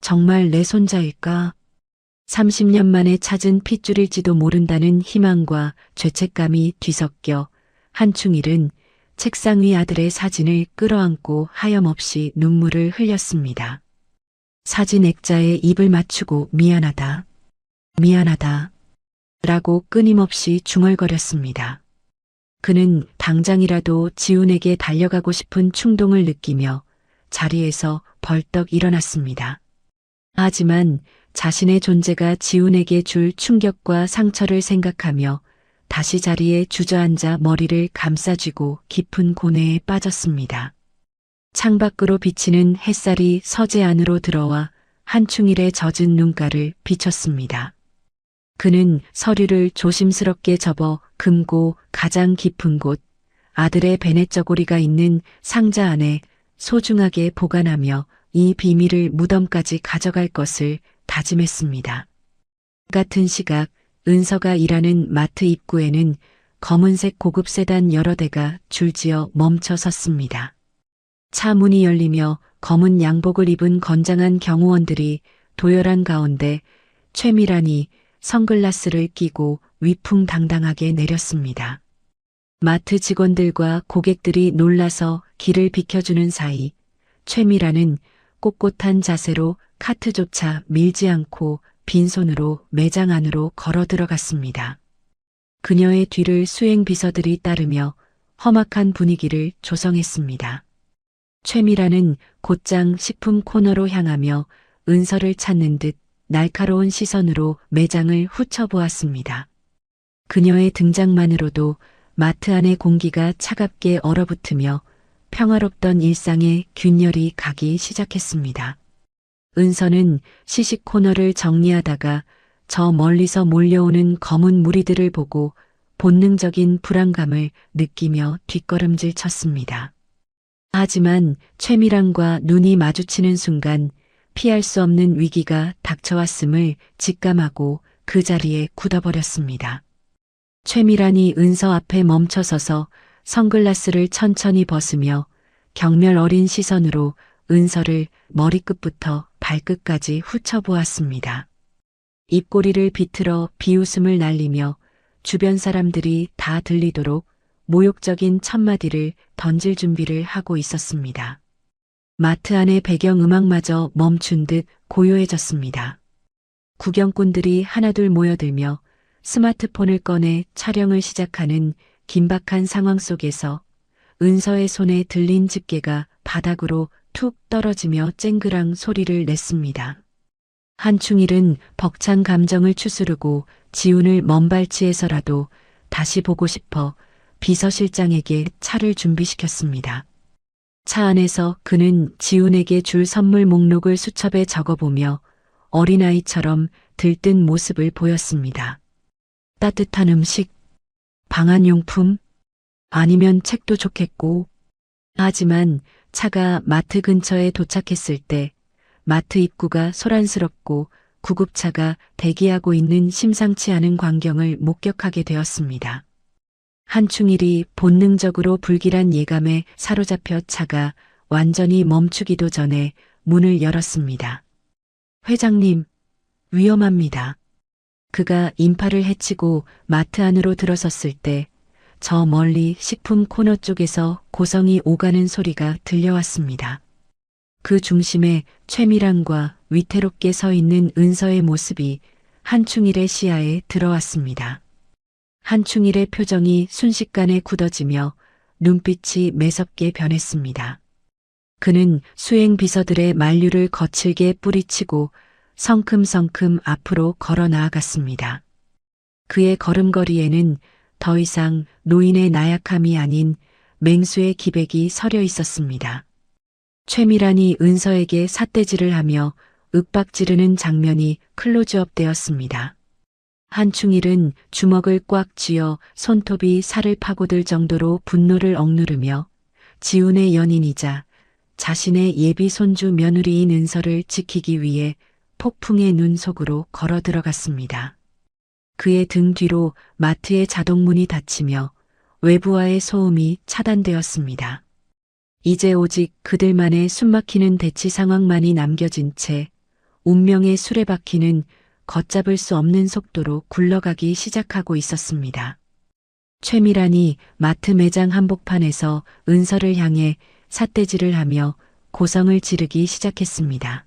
정말 내 손자일까? 30년 만에 찾은 핏줄일지도 모른다는 희망과 죄책감이 뒤섞여 한충일은 책상 위 아들의 사진을 끌어안고 하염없이 눈물을 흘렸습니다. 사진 액자에 입을 맞추고 미안하다 라고 끊임없이 중얼거렸습니다. 그는 당장이라도 지훈에게 달려가고 싶은 충동을 느끼며 자리에서 벌떡 일어났습니다. 하지만 자신의 존재가 지훈에게 줄 충격과 상처를 생각하며 다시 자리에 주저앉아 머리를 감싸쥐고 깊은 고뇌에 빠졌습니다. 창밖으로 비치는 햇살이 서재 안으로 들어와 한충일의 젖은 눈가를 비췄습니다. 그는 서류를 조심스럽게 접어 금고 가장 깊은 곳, 아들의 베넷저고리가 있는 상자 안에 소중하게 보관하며 이 비밀을 무덤까지 가져갈 것을 다짐했습니다. 같은 시각 은서가 일하는 마트 입구에는 검은색 고급 세단 여러 대가 줄지어 멈춰 섰습니다. 차 문이 열리며 검은 양복을 입은 건장한 경호원들이 도열한 가운데 최미란이 선글라스를 끼고 위풍당당하게 내렸습니다. 마트 직원들과 고객들이 놀라서 길을 비켜주는 사이 최미란은 꼿꼿한 자세로 카트조차 밀지 않고 빈손으로 매장 안으로 걸어 들어갔습니다. 그녀의 뒤를 수행 비서들이 따르며 험악한 분위기를 조성했습니다. 최미란은 곧장 식품 코너로 향하며 은서를 찾는 듯 날카로운 시선으로 매장을 훑어보았습니다. 그녀의 등장만으로도 마트 안의 공기가 차갑게 얼어붙으며 평화롭던 일상에 균열이 가기 시작했습니다. 은서는 시식 코너를 정리하다가 저 멀리서 몰려오는 검은 무리들을 보고 본능적인 불안감을 느끼며 뒷걸음질 쳤습니다. 하지만 최미란과 눈이 마주치는 순간 피할 수 없는 위기가 닥쳐왔음을 직감하고 그 자리에 굳어버렸습니다. 최미란이 은서 앞에 멈춰서서 선글라스를 천천히 벗으며 경멸 어린 시선으로 은서를 머리끝부터 발끝까지 훑어보았습니다. 입꼬리를 비틀어 비웃음을 날리며 주변 사람들이 다 들리도록 모욕적인 첫마디를 던질 준비를 하고 있었습니다. 마트 안의 배경음악마저 멈춘 듯 고요해졌습니다. 구경꾼들이 하나둘 모여들며 스마트폰을 꺼내 촬영을 시작하는 긴박한 상황 속에서 은서의 손에 들린 집게가 바닥으로 툭 떨어지며 쨍그랑 소리를 냈습니다. 한충일은 벅찬 감정을 추스르고 지훈을 먼 발치에서라도 다시 보고 싶어 비서실장에게 차를 준비시켰습니다. 차 안에서 그는 지훈에게 줄 선물 목록을 수첩에 적어보며 어린아이처럼 들뜬 모습을 보였습니다. 따뜻한 음식, 방한용품, 아니면 책도 좋겠고. 하지만 차가 마트 근처에 도착했을 때 마트 입구가 소란스럽고 구급차가 대기하고 있는 심상치 않은 광경을 목격하게 되었습니다. 한충일이 본능적으로 불길한 예감에 사로잡혀 차가 완전히 멈추기도 전에 문을 열었습니다. 회장님, 위험합니다. 그가 인파를 헤치고 마트 안으로 들어섰을 때 저 멀리 식품 코너 쪽에서 고성이 오가는 소리가 들려왔습니다. 그 중심에 최미란과 위태롭게 서 있는 은서의 모습이 한충일의 시야에 들어왔습니다. 한충일의 표정이 순식간에 굳어지며 눈빛이 매섭게 변했습니다. 그는 수행 비서들의 만류를 거칠게 뿌리치고 성큼성큼 앞으로 걸어 나아갔습니다. 그의 걸음걸이에는 더 이상 노인의 나약함이 아닌 맹수의 기백이 서려 있었습니다. 최미란이 은서에게 삿대질을 하며 윽박지르는 장면이 클로즈업 되었습니다. 한충일은 주먹을 꽉 쥐어 손톱이 살을 파고들 정도로 분노를 억누르며 지훈의 연인이자 자신의 예비 손주 며느리인 은서를 지키기 위해 폭풍의 눈 속으로 걸어 들어갔습니다. 그의 등 뒤로 마트의 자동문이 닫히며 외부와의 소음이 차단되었습니다. 이제 오직 그들만의 숨막히는 대치 상황만이 남겨진 채 운명의 수레바퀴는 걷잡을 수 없는 속도로 굴러가기 시작하고 있었습니다. 최미란이 마트 매장 한복판에서 은서를 향해 삿대질을 하며 고성을 지르기 시작했습니다.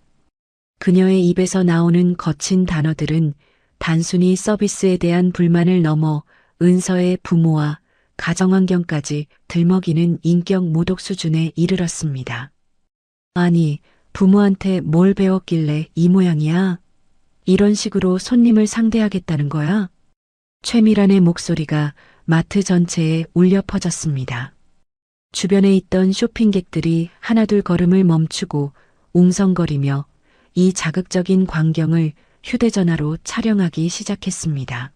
그녀의 입에서 나오는 거친 단어들은 단순히 서비스에 대한 불만을 넘어 은서의 부모와 가정환경까지 들먹이는 인격 모독 수준에 이르렀습니다. 아니, 부모한테 뭘 배웠길래 이 모양이야? 이런 식으로 손님을 상대하겠다는 거야? 최미란의 목소리가 마트 전체에 울려 퍼졌습니다. 주변에 있던 쇼핑객들이 하나둘 걸음을 멈추고 웅성거리며 이 자극적인 광경을 휴대전화로 촬영하기 시작했습니다.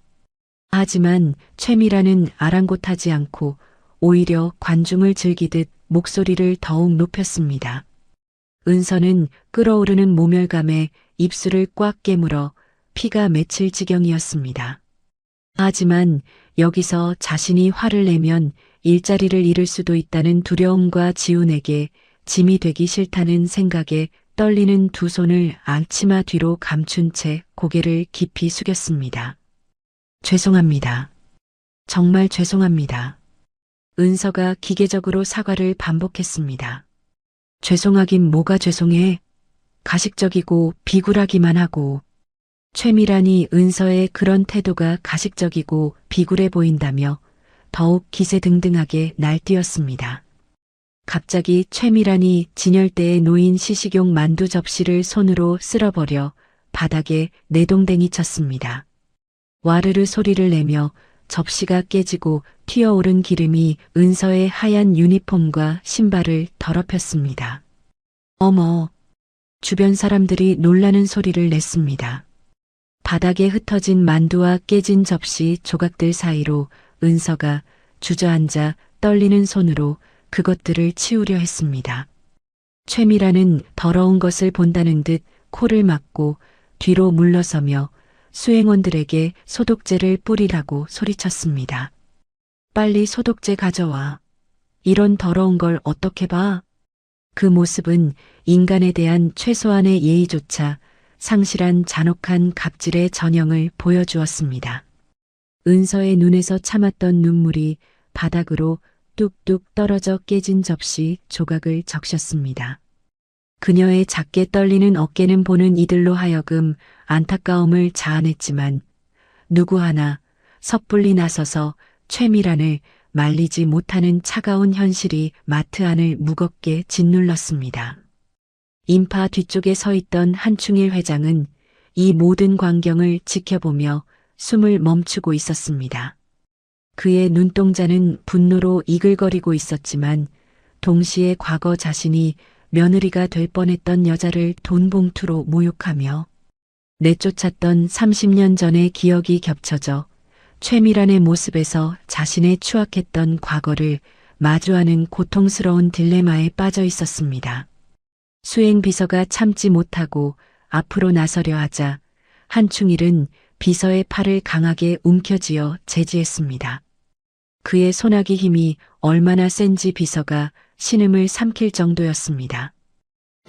하지만 최미란은 아랑곳하지 않고 오히려 관중을 즐기듯 목소리를 더욱 높였습니다. 은서는 끓어오르는 모멸감에 입술을 꽉 깨물어 피가 맺힐 지경이었습니다. 하지만 여기서 자신이 화를 내면 일자리를 잃을 수도 있다는 두려움과 지훈에게 짐이 되기 싫다는 생각에 떨리는 두 손을 앞치마 뒤로 감춘 채 고개를 깊이 숙였습니다. 죄송합니다. 정말 죄송합니다. 은서가 기계적으로 사과를 반복했습니다. 죄송하긴 뭐가 죄송해. 가식적이고 비굴하기만 하고. 최미란이 은서의 그런 태도가 가식적이고 비굴해 보인다며 더욱 기세등등하게 날뛰었습니다. 갑자기 최미란이 진열대에 놓인 시식용 만두 접시를 손으로 쓸어버려 바닥에 내동댕이 쳤습니다. 와르르 소리를 내며 접시가 깨지고 튀어오른 기름이 은서의 하얀 유니폼과 신발을 더럽혔습니다. 어머! 주변 사람들이 놀라는 소리를 냈습니다. 바닥에 흩어진 만두와 깨진 접시 조각들 사이로 은서가 주저앉아 떨리는 손으로 그것들을 치우려 했습니다. 최미란은 더러운 것을 본다는 듯 코를 막고 뒤로 물러서며 수행원들에게 소독제를 뿌리라고 소리쳤습니다. 빨리 소독제 가져와. 이런 더러운 걸 어떻게 봐? 그 모습은 인간에 대한 최소한의 예의조차 상실한 잔혹한 갑질의 전형을 보여주었습니다. 은서의 눈에서 참았던 눈물이 바닥으로 뚝뚝 떨어져 깨진 접시 조각을 적셨습니다. 그녀의 작게 떨리는 어깨는 보는 이들로 하여금 안타까움을 자아냈지만 누구 하나 섣불리 나서서 최미란을 말리지 못하는 차가운 현실이 마트 안을 무겁게 짓눌렀습니다. 인파 뒤쪽에 서 있던 한충일 회장은 이 모든 광경을 지켜보며 숨을 멈추고 있었습니다. 그의 눈동자는 분노로 이글거리고 있었지만 동시에 과거 자신이 며느리가 될 뻔했던 여자를 돈봉투로 모욕하며 내쫓았던 30년 전의 기억이 겹쳐져 최미란의 모습에서 자신의 추악했던 과거를 마주하는 고통스러운 딜레마에 빠져 있었습니다. 수행 비서가 참지 못하고 앞으로 나서려 하자 한충일은 비서의 팔을 강하게 움켜쥐어 제지했습니다. 그의 손아귀 힘이 얼마나 센지 비서가 신음을 삼킬 정도였습니다.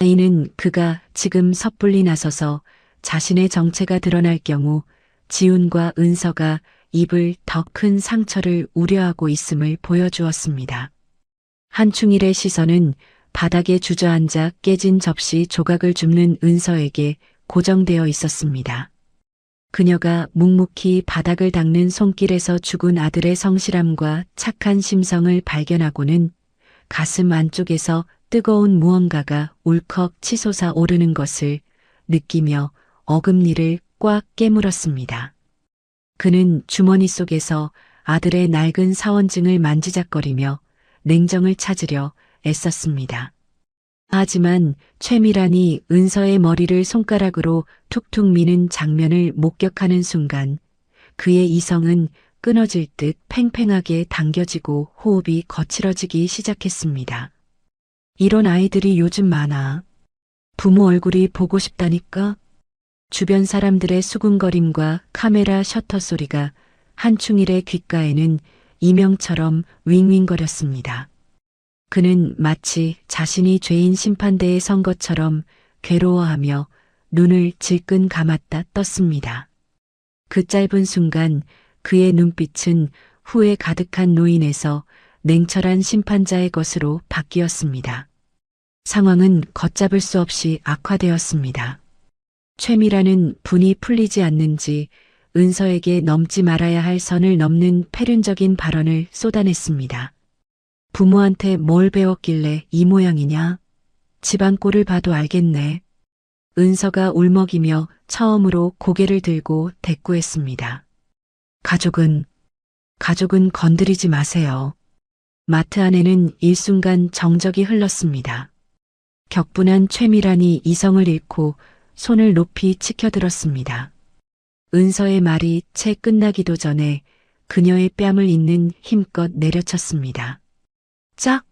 이는 그가 지금 섣불리 나서서 자신의 정체가 드러날 경우 지훈과 은서가 입을 더 큰 상처를 우려하고 있음을 보여주었습니다. 한충일의 시선은 바닥에 주저앉아 깨진 접시 조각을 줍는 은서에게 고정되어 있었습니다. 그녀가 묵묵히 바닥을 닦는 손길에서 죽은 아들의 성실함과 착한 심성을 발견하고는 가슴 안쪽에서 뜨거운 무언가가 울컥 치솟아 오르는 것을 느끼며 어금니를 꽉 깨물었습니다. 그는 주머니 속에서 아들의 낡은 사원증을 만지작거리며 냉정을 찾으려 애썼습니다. 하지만 최미란이 은서의 머리를 손가락으로 툭툭 미는 장면을 목격하는 순간 그의 이성은 끊어질 듯 팽팽하게 당겨지고 호흡이 거칠어지기 시작했습니다. 이런 아이들이 요즘 많아. 부모 얼굴이 보고 싶다니까? 주변 사람들의 수군거림과 카메라 셔터 소리가 한충일의 귓가에는 이명처럼 윙윙거렸습니다. 그는 마치 자신이 죄인 심판대에 선 것처럼 괴로워하며 눈을 질끈 감았다 떴습니다. 그 짧은 순간 그의 눈빛은 후회 가득한 노인에서 냉철한 심판자의 것으로 바뀌었습니다. 상황은 걷잡을 수 없이 악화되었습니다. 최미라는 분이 풀리지 않는지 은서에게 넘지 말아야 할 선을 넘는 패륜적인 발언을 쏟아냈습니다. 부모한테 뭘 배웠길래 이 모양이냐? 집안 꼴을 봐도 알겠네. 은서가 울먹이며 처음으로 고개를 들고 대꾸했습니다. 가족은 건드리지 마세요. 마트 안에는 일순간 정적이 흘렀습니다. 격분한 최미란이 이성을 잃고 손을 높이 치켜들었습니다. 은서의 말이 채 끝나기도 전에 그녀의 뺨을 잇는 힘껏 내려쳤습니다. 짝!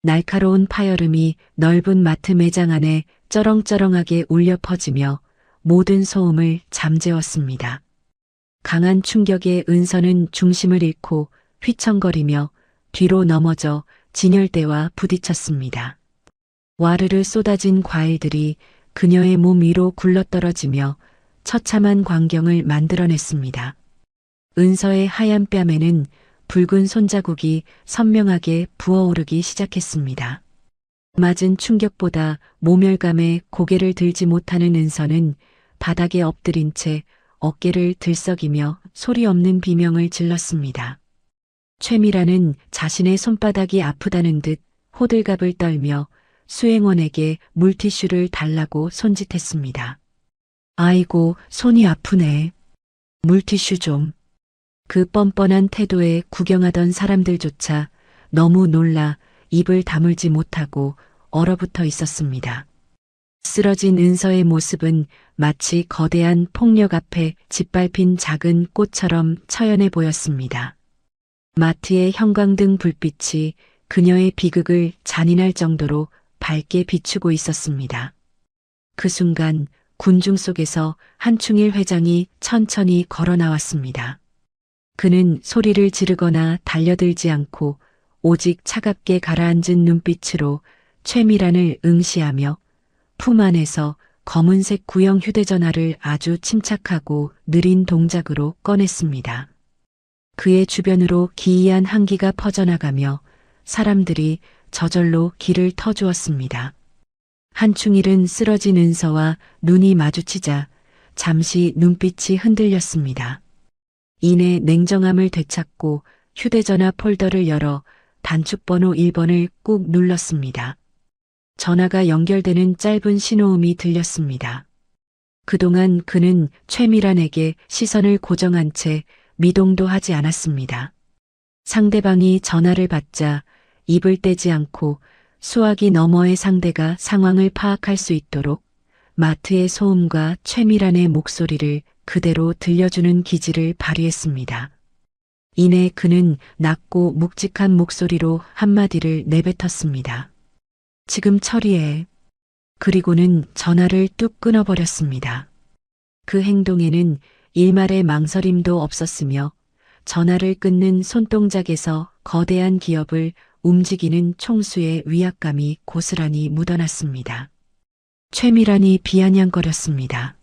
날카로운 파열음이 넓은 마트 매장 안에 쩌렁쩌렁하게 울려 퍼지며 모든 소음을 잠재웠습니다. 강한 충격에 은서는 중심을 잃고 휘청거리며 뒤로 넘어져 진열대와 부딪혔습니다. 와르르 쏟아진 과일들이 그녀의 몸 위로 굴러떨어지며 처참한 광경을 만들어냈습니다. 은서의 하얀 뺨에는 붉은 손자국이 선명하게 부어오르기 시작했습니다. 맞은 충격보다 모멸감에 고개를 들지 못하는 은서는 바닥에 엎드린 채 어깨를 들썩이며 소리 없는 비명을 질렀습니다. 최미라는 자신의 손바닥이 아프다는 듯 호들갑을 떨며 수행원에게 물티슈를 달라고 손짓했습니다. 아이고, 손이 아프네. 물티슈 좀. 그 뻔뻔한 태도에 구경하던 사람들조차 너무 놀라 입을 다물지 못하고 얼어붙어 있었습니다. 쓰러진 은서의 모습은 마치 거대한 폭력 앞에 짓밟힌 작은 꽃처럼 처연해 보였습니다. 마트의 형광등 불빛이 그녀의 비극을 잔인할 정도로 밝게 비추고 있었습니다. 그 순간 군중 속에서 한충일 회장이 천천히 걸어 나왔습니다. 그는 소리를 지르거나 달려들지 않고 오직 차갑게 가라앉은 눈빛으로 최미란을 응시하며 품 안에서 검은색 구형 휴대전화를 아주 침착하고 느린 동작으로 꺼냈습니다. 그의 주변으로 기이한 향기가 퍼져나가며 사람들이 저절로 길을 터주었습니다. 한충일은 쓰러진 은서와 눈이 마주치자 잠시 눈빛이 흔들렸습니다. 이내 냉정함을 되찾고 휴대전화 폴더를 열어 단축번호 1번을 꾹 눌렀습니다. 전화가 연결되는 짧은 신호음이 들렸습니다. 그동안 그는 최미란에게 시선을 고정한 채 미동도 하지 않았습니다. 상대방이 전화를 받자 입을 떼지 않고 수화기 너머의 상대가 상황을 파악할 수 있도록 마트의 소음과 최미란의 목소리를 그대로 들려주는 기질을 발휘했습니다. 이내 그는 낮고 묵직한 목소리로 한마디를 내뱉었습니다. 지금 처리해. 그리고는 전화를 뚝 끊어버렸습니다. 그 행동에는 일말의 망설임도 없었으며 전화를 끊는 손동작에서 거대한 기업을 움직이는 총수의 위압감이 고스란히 묻어났습니다. 최미란이 비아냥거렸습니다.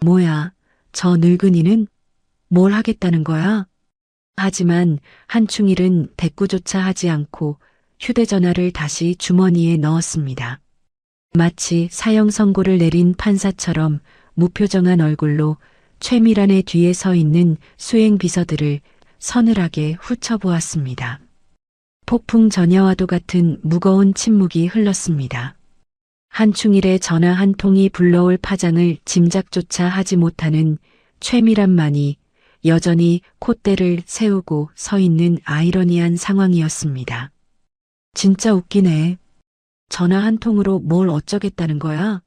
뭐야, 저 늙은이는 뭘 하겠다는 거야? 하지만 한충일은 대꾸조차 하지 않고 휴대전화를 다시 주머니에 넣었습니다. 마치 사형 선고를 내린 판사처럼 무표정한 얼굴로 최미란의 뒤에 서 있는 수행 비서들을 서늘하게 훑어보았습니다. 폭풍 전야와도 같은 무거운 침묵이 흘렀습니다. 한충일의 전화 한 통이 불러올 파장을 짐작조차 하지 못하는 최미란만이 여전히 콧대를 세우고 서 있는 아이러니한 상황이었습니다. 진짜 웃기네. 전화 한 통으로 뭘 어쩌겠다는 거야?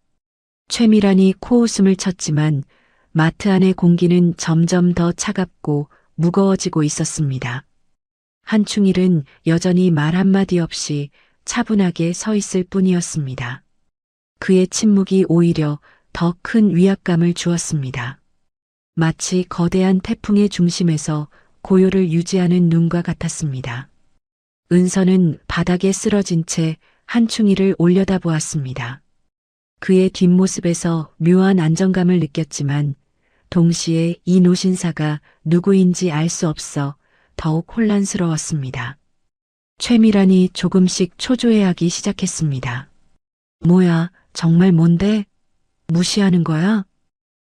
최미란이 코웃음을 쳤지만 마트 안의 공기는 점점 더 차갑고 무거워지고 있었습니다. 한충일은 여전히 말 한마디 없이 차분하게 서 있을 뿐이었습니다. 그의 침묵이 오히려 더 큰 위압감을 주었습니다. 마치 거대한 태풍의 중심에서 고요를 유지하는 눈과 같았습니다. 은서는 바닥에 쓰러진 채 한충일을 올려다보았습니다. 그의 뒷모습에서 묘한 안정감을 느꼈지만 동시에 이 노신사가 누구인지 알 수 없어 더욱 혼란스러웠습니다. 최미란이 조금씩 초조해하기 시작했습니다. 뭐야, 정말 뭔데? 무시하는 거야?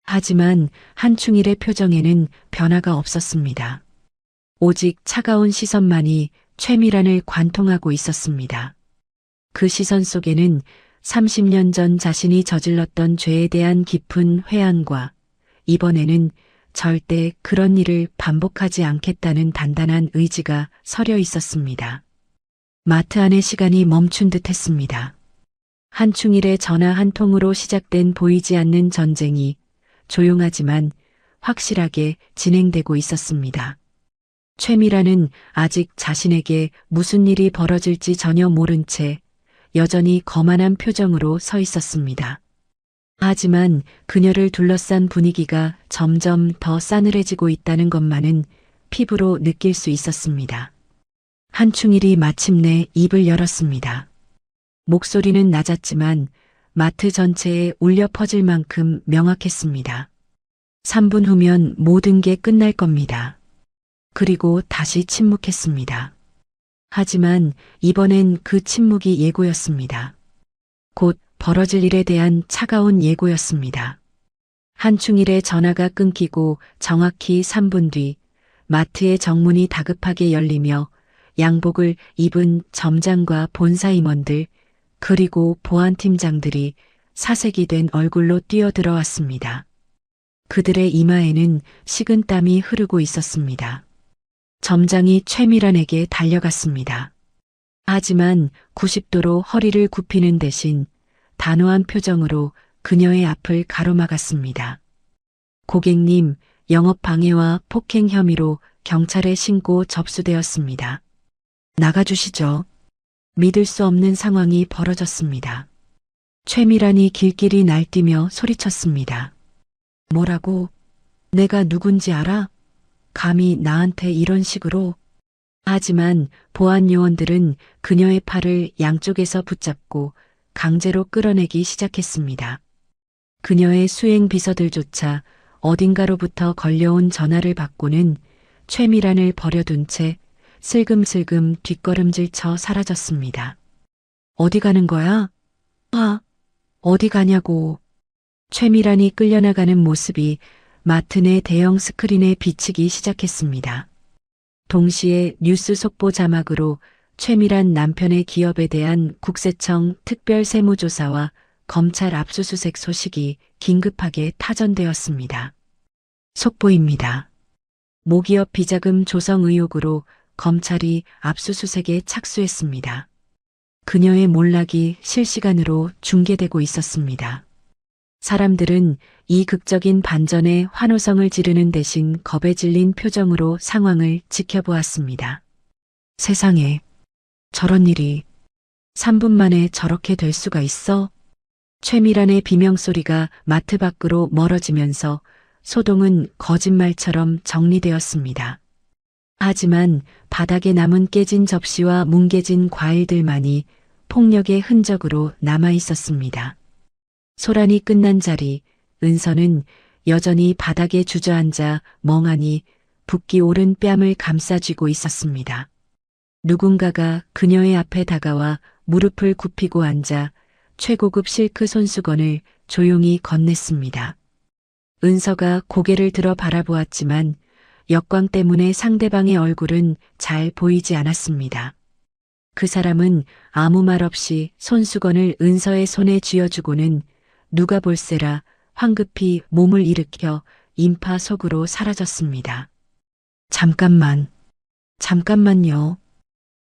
하지만 한충일의 표정에는 변화가 없었습니다. 오직 차가운 시선만이 최미란을 관통하고 있었습니다. 그 시선 속에는 30년 전 자신이 저질렀던 죄에 대한 깊은 회한과 이번에는 절대 그런 일을 반복하지 않겠다는 단단한 의지가 서려 있었습니다. 마트 안의 시간이 멈춘 듯 했습니다. 한충일의 전화 한 통으로 시작된 보이지 않는 전쟁이 조용하지만 확실하게 진행되고 있었습니다. 최미란은 아직 자신에게 무슨 일이 벌어질지 전혀 모른 채 여전히 거만한 표정으로 서 있었습니다. 하지만 그녀를 둘러싼 분위기가 점점 더 싸늘해지고 있다는 것만은 피부로 느낄 수 있었습니다. 한충일이 마침내 입을 열었습니다. 목소리는 낮았지만 마트 전체에 울려 퍼질 만큼 명확했습니다. 3분 후면 모든 게 끝날 겁니다. 그리고 다시 침묵했습니다. 하지만 이번엔 그 침묵이 예고였습니다. 곧 벌어질 일에 대한 차가운 예고였습니다. 한충일의 전화가 끊기고 정확히 3분 뒤 마트의 정문이 다급하게 열리며 양복을 입은 점장과 본사 임원들 그리고 보안팀장들이 사색이 된 얼굴로 뛰어들어왔습니다. 그들의 이마에는 식은땀이 흐르고 있었습니다. 점장이 최미란에게 달려갔습니다. 하지만 90도로 허리를 굽히는 대신 단호한 표정으로 그녀의 앞을 가로막았습니다. 고객님, 영업방해와 폭행 혐의로 경찰에 신고 접수되었습니다. 나가주시죠. 믿을 수 없는 상황이 벌어졌습니다. 최미란이 길길이 날뛰며 소리쳤습니다. 뭐라고? 내가 누군지 알아? 감히 나한테 이런 식으로? 하지만 보안 요원들은 그녀의 팔을 양쪽에서 붙잡고 강제로 끌어내기 시작했습니다. 그녀의 수행 비서들조차 어딘가로부터 걸려온 전화를 받고는 최미란을 버려둔 채 슬금슬금 뒷걸음질 쳐 사라졌습니다. 어디 가는 거야? 어디 가냐고. 최미란이 끌려나가는 모습이 마트 내 대형 스크린에 비치기 시작했습니다. 동시에 뉴스 속보 자막으로 최미란 남편의 기업에 대한 국세청 특별 세무조사와 검찰 압수수색 소식이 긴급하게 타전되었습니다. 속보입니다. 모기업 비자금 조성 의혹으로 검찰이 압수수색에 착수했습니다. 그녀의 몰락이 실시간으로 중계되고 있었습니다. 사람들은 이 극적인 반전에 환호성을 지르는 대신 겁에 질린 표정으로 상황을 지켜보았습니다. 세상에, 저런 일이 3분 만에 저렇게 될 수가 있어? 최미란의 비명소리가 마트 밖으로 멀어지면서 소동은 거짓말처럼 정리되었습니다. 하지만 바닥에 남은 깨진 접시와 뭉개진 과일들만이 폭력의 흔적으로 남아 있었습니다. 소란이 끝난 자리, 은서는 여전히 바닥에 주저앉아 멍하니 붓기 오른 뺨을 감싸쥐고 있었습니다. 누군가가 그녀의 앞에 다가와 무릎을 굽히고 앉아 최고급 실크 손수건을 조용히 건넸습니다. 은서가 고개를 들어 바라보았지만 역광 때문에 상대방의 얼굴은 잘 보이지 않았습니다. 그 사람은 아무 말 없이 손수건을 은서의 손에 쥐어주고는 누가 볼세라 황급히 몸을 일으켜 인파 속으로 사라졌습니다. 잠깐만요.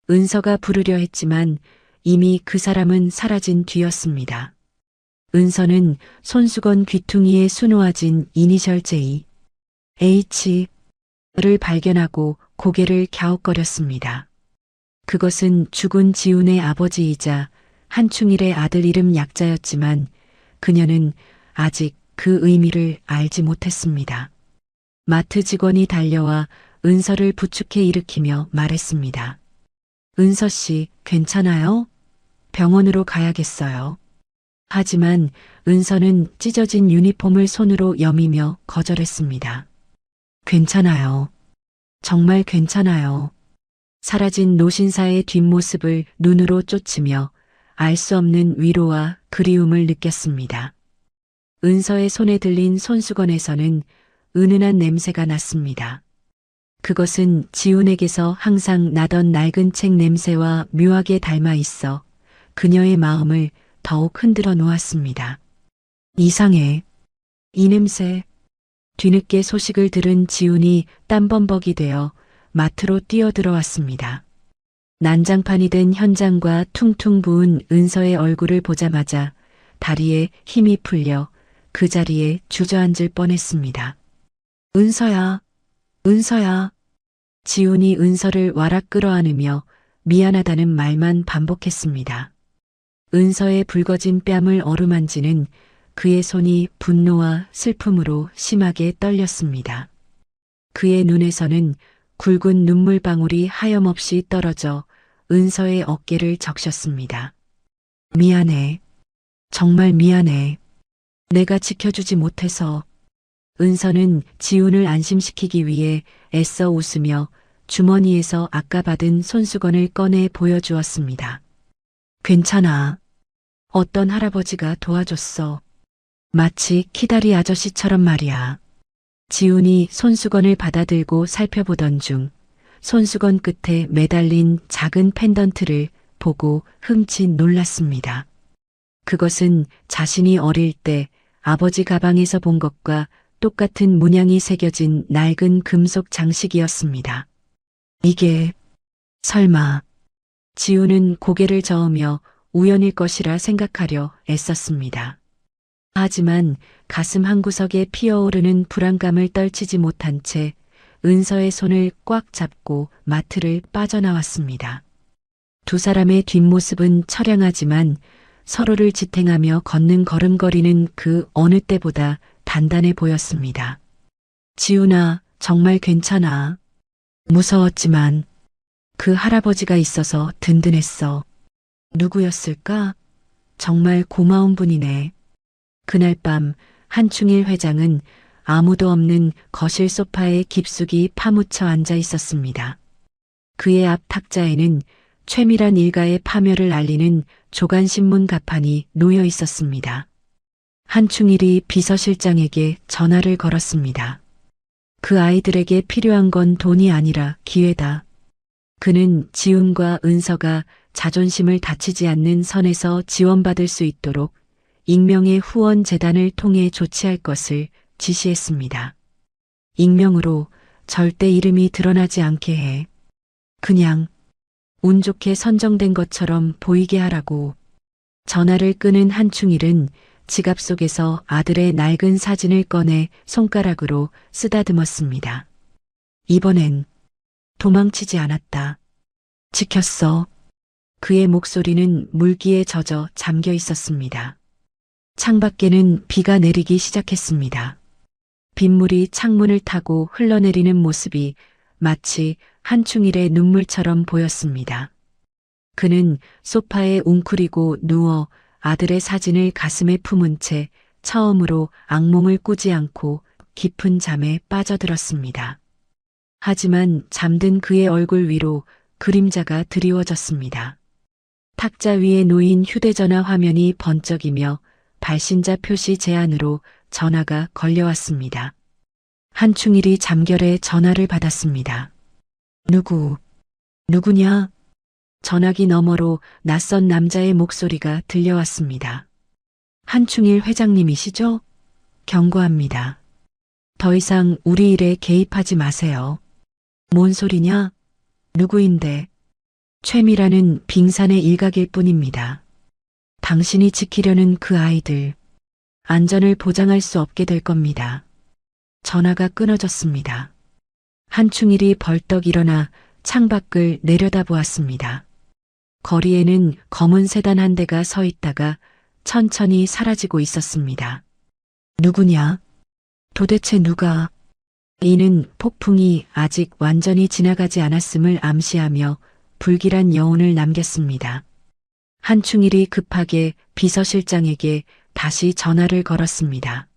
은서가 부르려 했지만 이미 그 사람은 사라진 뒤였습니다. 은서는 손수건 귀퉁이에 수놓아진 이니셜 J, H를 발견하고 고개를 갸웃거렸습니다. 그것은 죽은 지훈의 아버지이자 한충일의 아들 이름 약자였지만 그녀는 아직 그 의미를 알지 못했습니다. 마트 직원이 달려와 은서를 부축해 일으키며 말했습니다. 은서 씨, 괜찮아요? 병원으로 가야겠어요. 하지만 은서는 찢어진 유니폼을 손으로 여미며 거절했습니다. 괜찮아요. 정말 괜찮아요. 사라진 노신사의 뒷모습을 눈으로 쫓으며 알 수 없는 위로와 그리움을 느꼈습니다. 은서의 손에 들린 손수건에서는 은은한 냄새가 났습니다. 그것은 지훈에게서 항상 나던 낡은 책 냄새와 묘하게 닮아 있어 그녀의 마음을 더욱 흔들어 놓았습니다. 이상해. 이 냄새. 뒤늦게 소식을 들은 지훈이 땀범벅이 되어 마트로 뛰어들어왔습니다. 난장판이 된 현장과 퉁퉁 부은 은서의 얼굴을 보자마자 다리에 힘이 풀려 그 자리에 주저앉을 뻔했습니다. 은서야. 지훈이 은서를 와락 끌어안으며 미안하다는 말만 반복했습니다. 은서의 붉어진 뺨을 어루만지는 그의 손이 분노와 슬픔으로 심하게 떨렸습니다. 그의 눈에서는 굵은 눈물방울이 하염없이 떨어져 은서의 어깨를 적셨습니다. 미안해. 정말 미안해. 내가 지켜주지 못해서. 은서는 지훈을 안심시키기 위해 애써 웃으며 주머니에서 아까 받은 손수건을 꺼내 보여주었습니다. 괜찮아. 어떤 할아버지가 도와줬어. 마치 키다리 아저씨처럼 말이야. 지훈이 손수건을 받아들고 살펴보던 중 손수건 끝에 매달린 작은 펜던트를 보고 흠칫 놀랐습니다. 그것은 자신이 어릴 때 아버지 가방에서 본 것과 똑같은 문양이 새겨진 낡은 금속 장식이었습니다. 이게 설마. 지훈은 고개를 저으며 우연일 것이라 생각하려 애썼습니다. 하지만 가슴 한구석에 피어오르는 불안감을 떨치지 못한 채 은서의 손을 꽉 잡고 마트를 빠져나왔습니다. 두 사람의 뒷모습은 처량하지만 서로를 지탱하며 걷는 걸음걸이는 그 어느 때보다 단단해 보였습니다. 지훈아, 정말 괜찮아. 무서웠지만 그 할아버지가 있어서 든든했어. 누구였을까? 정말 고마운 분이네. 그날 밤 한충일 회장은 아무도 없는 거실 소파에 깊숙이 파묻혀 앉아 있었습니다. 그의 앞 탁자에는 최밀한 일가의 파멸을 알리는 조간신문 가판이 놓여 있었습니다. 한충일이 비서실장에게 전화를 걸었습니다. 그 아이들에게 필요한 건 돈이 아니라 기회다. 그는 지훈과 은서가 자존심을 다치지 않는 선에서 지원받을 수 있도록 익명의 후원 재단을 통해 조치할 것을 지시했습니다. 익명으로 절대 이름이 드러나지 않게 해. 그냥 운 좋게 선정된 것처럼 보이게 하라고. 전화를 끊은 한충일은 지갑 속에서 아들의 낡은 사진을 꺼내 손가락으로 쓰다듬었습니다. 이번엔 도망치지 않았다. 지켰어. 그의 목소리는 물기에 젖어 잠겨 있었습니다. 창밖에는 비가 내리기 시작했습니다. 빗물이 창문을 타고 흘러내리는 모습이 마치 한충일의 눈물처럼 보였습니다. 그는 소파에 웅크리고 누워 아들의 사진을 가슴에 품은 채 처음으로 악몽을 꾸지 않고 깊은 잠에 빠져들었습니다. 하지만 잠든 그의 얼굴 위로 그림자가 드리워졌습니다. 탁자 위에 놓인 휴대전화 화면이 번쩍이며 발신자 표시 제한으로 전화가 걸려왔습니다. 한충일이 잠결에 전화를 받았습니다. 누구냐? 전화기 너머로 낯선 남자의 목소리가 들려왔습니다. 한충일 회장님이시죠? 경고합니다. 더 이상 우리 일에 개입하지 마세요. 뭔 소리냐? 누구인데? 최미라는 빙산의 일각일 뿐입니다. 당신이 지키려는 그 아이들, 안전을 보장할 수 없게 될 겁니다. 전화가 끊어졌습니다. 한충일이 벌떡 일어나 창밖을 내려다보았습니다. 거리에는 검은 세단 한 대가 서 있다가 천천히 사라지고 있었습니다. 누구냐? 도대체 누가? 이는 폭풍이 아직 완전히 지나가지 않았음을 암시하며 불길한 여운을 남겼습니다. 한충일이 급하게 비서실장에게 다시 전화를 걸었습니다.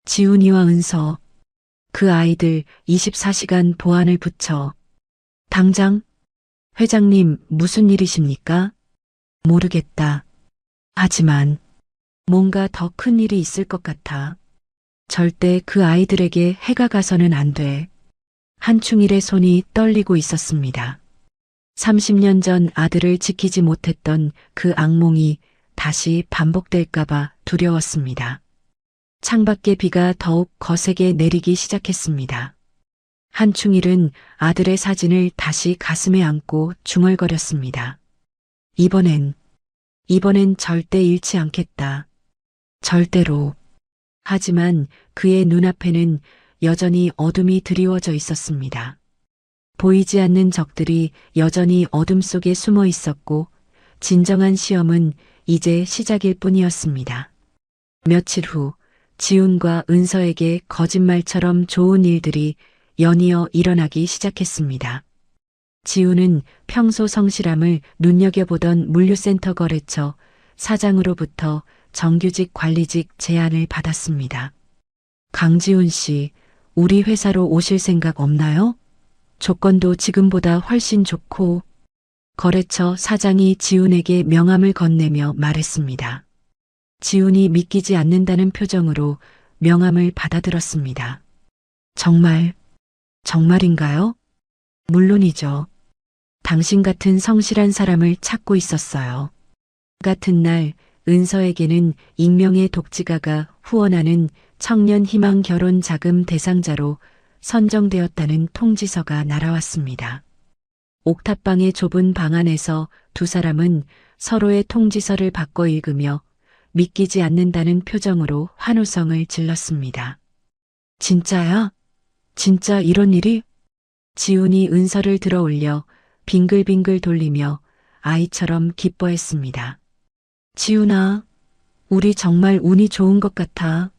지훈이와 은서, 그 아이들 24시간 보안을 붙여. 당장? 회장님, 무슨 일이십니까? 모르겠다. 하지만 뭔가 더 큰 일이 있을 것 같아. 절대 그 아이들에게 해가 가서는 안 돼. 한충일의 손이 떨리고 있었습니다. 30년 전 아들을 지키지 못했던 그 악몽이 다시 반복될까봐 두려웠습니다. 창밖에 비가 더욱 거세게 내리기 시작했습니다. 한충일은 아들의 사진을 다시 가슴에 안고 중얼거렸습니다. 이번엔 절대 잃지 않겠다. 절대로. 하지만 그의 눈앞에는 여전히 어둠이 드리워져 있었습니다. 보이지 않는 적들이 여전히 어둠 속에 숨어 있었고 진정한 시험은 이제 시작일 뿐이었습니다. 며칠 후 지훈과 은서에게 거짓말처럼 좋은 일들이 연이어 일어나기 시작했습니다. 지훈은 평소 성실함을 눈여겨보던 물류센터 거래처 사장으로부터 정규직 관리직 제안을 받았습니다. 강지훈 씨, 우리 회사로 오실 생각 없나요? 조건도 지금보다 훨씬 좋고. 거래처 사장이 지훈에게 명함을 건네며 말했습니다. 지훈이 믿기지 않는다는 표정으로 명함을 받아들었습니다. 정말인가요? 물론이죠. 당신 같은 성실한 사람을 찾고 있었어요. 같은 날 은서에게는 익명의 독지가가 후원하는 청년 희망 결혼 자금 대상자로 선정되었다는 통지서가 날아왔습니다. 옥탑방의 좁은 방 안에서 두 사람은 서로의 통지서를 바꿔 읽으며 믿기지 않는다는 표정으로 환호성을 질렀습니다. 진짜야? 진짜 이런 일이? 지훈이 은서를 들어 올려 빙글빙글 돌리며 아이처럼 기뻐했습니다. 지훈아, 우리 정말 운이 좋은 것 같아.